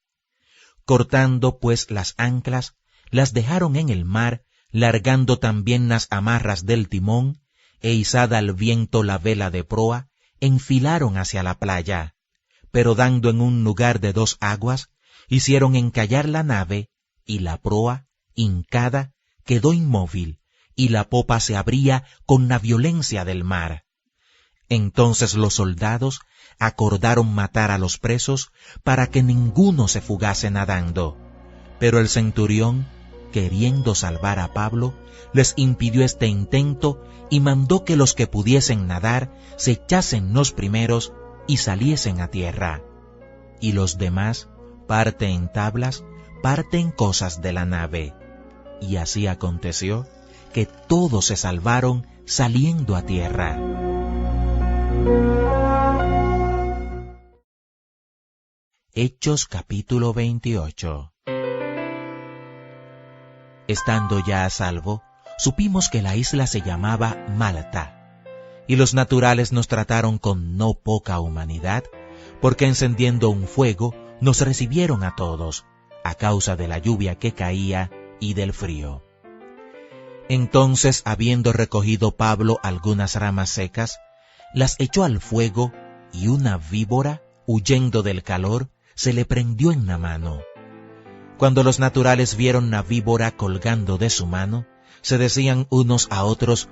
Cortando pues las anclas, las dejaron en el mar, largando también las amarras del timón, e izada al viento la vela de proa, enfilaron hacia la playa, pero dando en un lugar de 2 aguas, hicieron encallar la nave, y la proa, hincada, quedó inmóvil, y la popa se abría con la violencia del mar. Entonces los soldados acordaron matar a los presos para que ninguno se fugase nadando. Pero el centurión, queriendo salvar a Pablo, les impidió este intento y mandó que los que pudiesen nadar se echasen los primeros y saliesen a tierra. Y los demás, parte en tablas, parte en cosas de la nave. Y así aconteció que todos se salvaron saliendo a tierra. Hechos capítulo 28. Estando ya a salvo, supimos que la isla se llamaba Malta, y los naturales nos trataron con no poca humanidad, porque encendiendo un fuego nos recibieron a todos, a causa de la lluvia que caía y del frío. Entonces, habiendo recogido Pablo algunas ramas secas, las echó al fuego, y una víbora, huyendo del calor, se le prendió en la mano. Cuando los naturales vieron la víbora colgando de su mano, se decían unos a otros: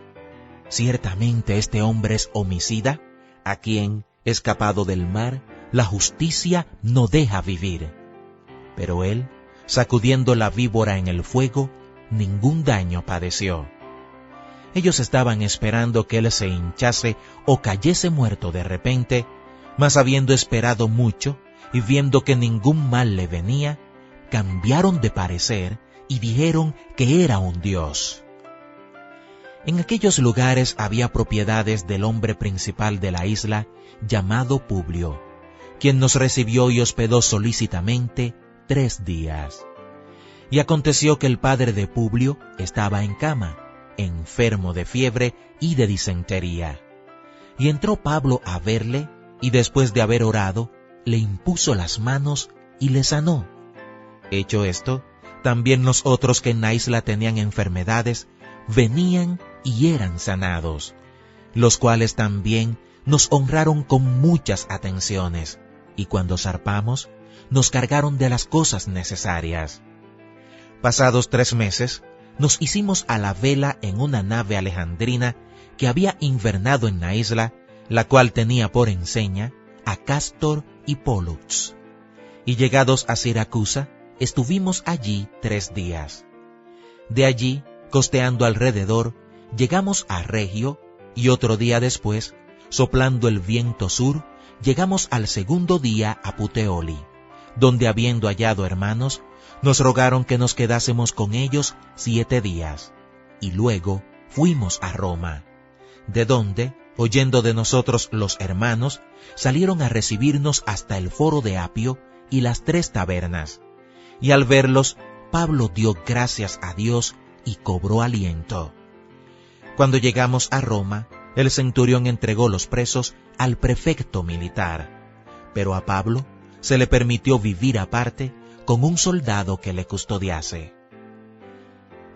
«Ciertamente este hombre es homicida, a quien, escapado del mar, la justicia no deja vivir». Pero él, sacudiendo la víbora en el fuego, ningún daño padeció. Ellos estaban esperando que él se hinchase o cayese muerto de repente, mas habiendo esperado mucho y viendo que ningún mal le venía, cambiaron de parecer y dijeron que era un dios. En aquellos lugares había propiedades del hombre principal de la isla, llamado Publio, quien nos recibió y hospedó solícitamente 3 días. Y aconteció que el padre de Publio estaba en cama, enfermo de fiebre y de disentería. Y entró Pablo a verle, y después de haber orado, le impuso las manos y le sanó. Hecho esto, también los otros que en la isla tenían enfermedades, venían y eran sanados, los cuales también nos honraron con muchas atenciones, y cuando zarpamos, nos cargaron de las cosas necesarias. Pasados 3 meses, nos hicimos a la vela en una nave alejandrina que había invernado en la isla, la cual tenía por enseña a Cástor y Pólux. Y llegados a Siracusa, estuvimos allí 3 días. De allí, costeando alrededor, llegamos a Regio, y otro día después, soplando el viento sur, llegamos al segundo día a Puteoli, donde habiendo hallado hermanos, nos rogaron que nos quedásemos con ellos 7 días, y luego fuimos a Roma, de donde, oyendo de nosotros los hermanos, salieron a recibirnos hasta el foro de Apio y las 3 tabernas, y al verlos, Pablo dio gracias a Dios y cobró aliento. Cuando llegamos a Roma, el centurión entregó los presos al prefecto militar, pero a Pablo se le permitió vivir aparte con un soldado que le custodiase.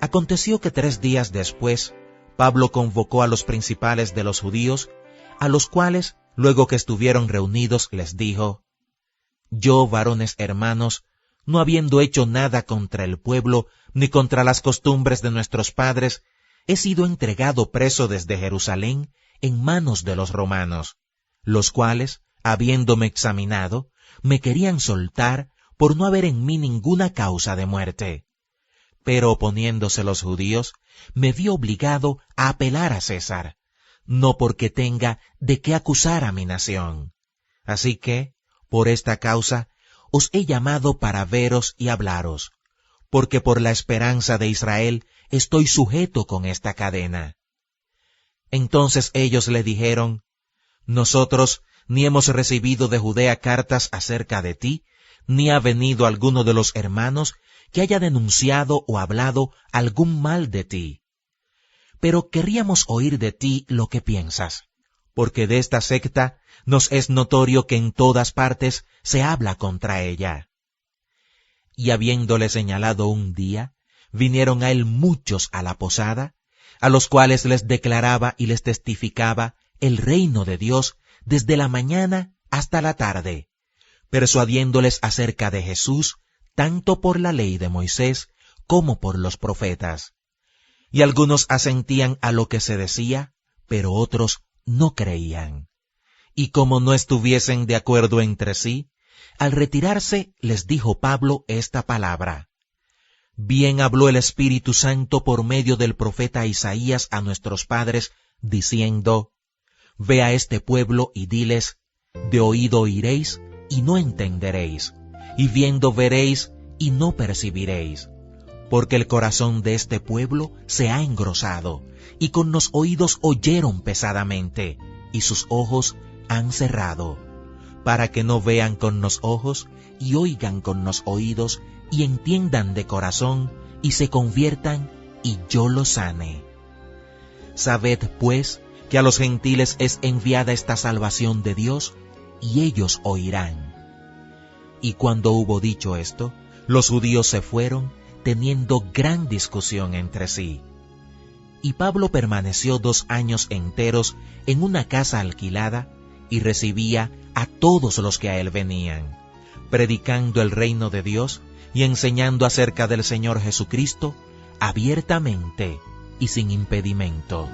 Aconteció que 3 días después, Pablo convocó a los principales de los judíos, a los cuales, luego que estuvieron reunidos, les dijo: «Yo, varones hermanos, no habiendo hecho nada contra el pueblo, ni contra las costumbres de nuestros padres, he sido entregado preso desde Jerusalén en manos de los romanos, los cuales, habiéndome examinado, me querían soltar por no haber en mí ninguna causa de muerte. Pero oponiéndose los judíos, me vi obligado a apelar a César, no porque tenga de qué acusar a mi nación. Así que, por esta causa, os he llamado para veros y hablaros, porque por la esperanza de Israel estoy sujeto con esta cadena». Entonces ellos le dijeron: «Nosotros ni hemos recibido de Judea cartas acerca de ti, ni ha venido alguno de los hermanos que haya denunciado o hablado algún mal de ti. Pero querríamos oír de ti lo que piensas, porque de esta secta nos es notorio que en todas partes se habla contra ella». Y habiéndole señalado un día, vinieron a él muchos a la posada, a los cuales les declaraba y les testificaba el reino de Dios desde la mañana hasta la tarde, persuadiéndoles acerca de Jesús, tanto por la ley de Moisés como por los profetas. Y algunos asentían a lo que se decía, pero otros no creían. Y como no estuviesen de acuerdo entre sí, al retirarse les dijo Pablo esta palabra: Bien habló el Espíritu Santo por medio del profeta Isaías a nuestros padres, diciendo: Ve a este pueblo y diles, de oído oiréis y no entenderéis, y viendo veréis y no percibiréis. Porque el corazón de este pueblo se ha engrosado, y con los oídos oyeron pesadamente, y sus ojos han cerrado, para que no vean con los ojos, y oigan con los oídos, y entiendan de corazón, y se conviertan, y yo los sane. Sabed, pues, que a los gentiles es enviada esta salvación de Dios, y ellos oirán. Y cuando hubo dicho esto, los judíos se fueron, teniendo gran discusión entre sí. Y Pablo permaneció 2 años enteros en una casa alquilada, y recibía a todos los que a él venían, predicando el reino de Dios y enseñando acerca del Señor Jesucristo abiertamente y sin impedimento.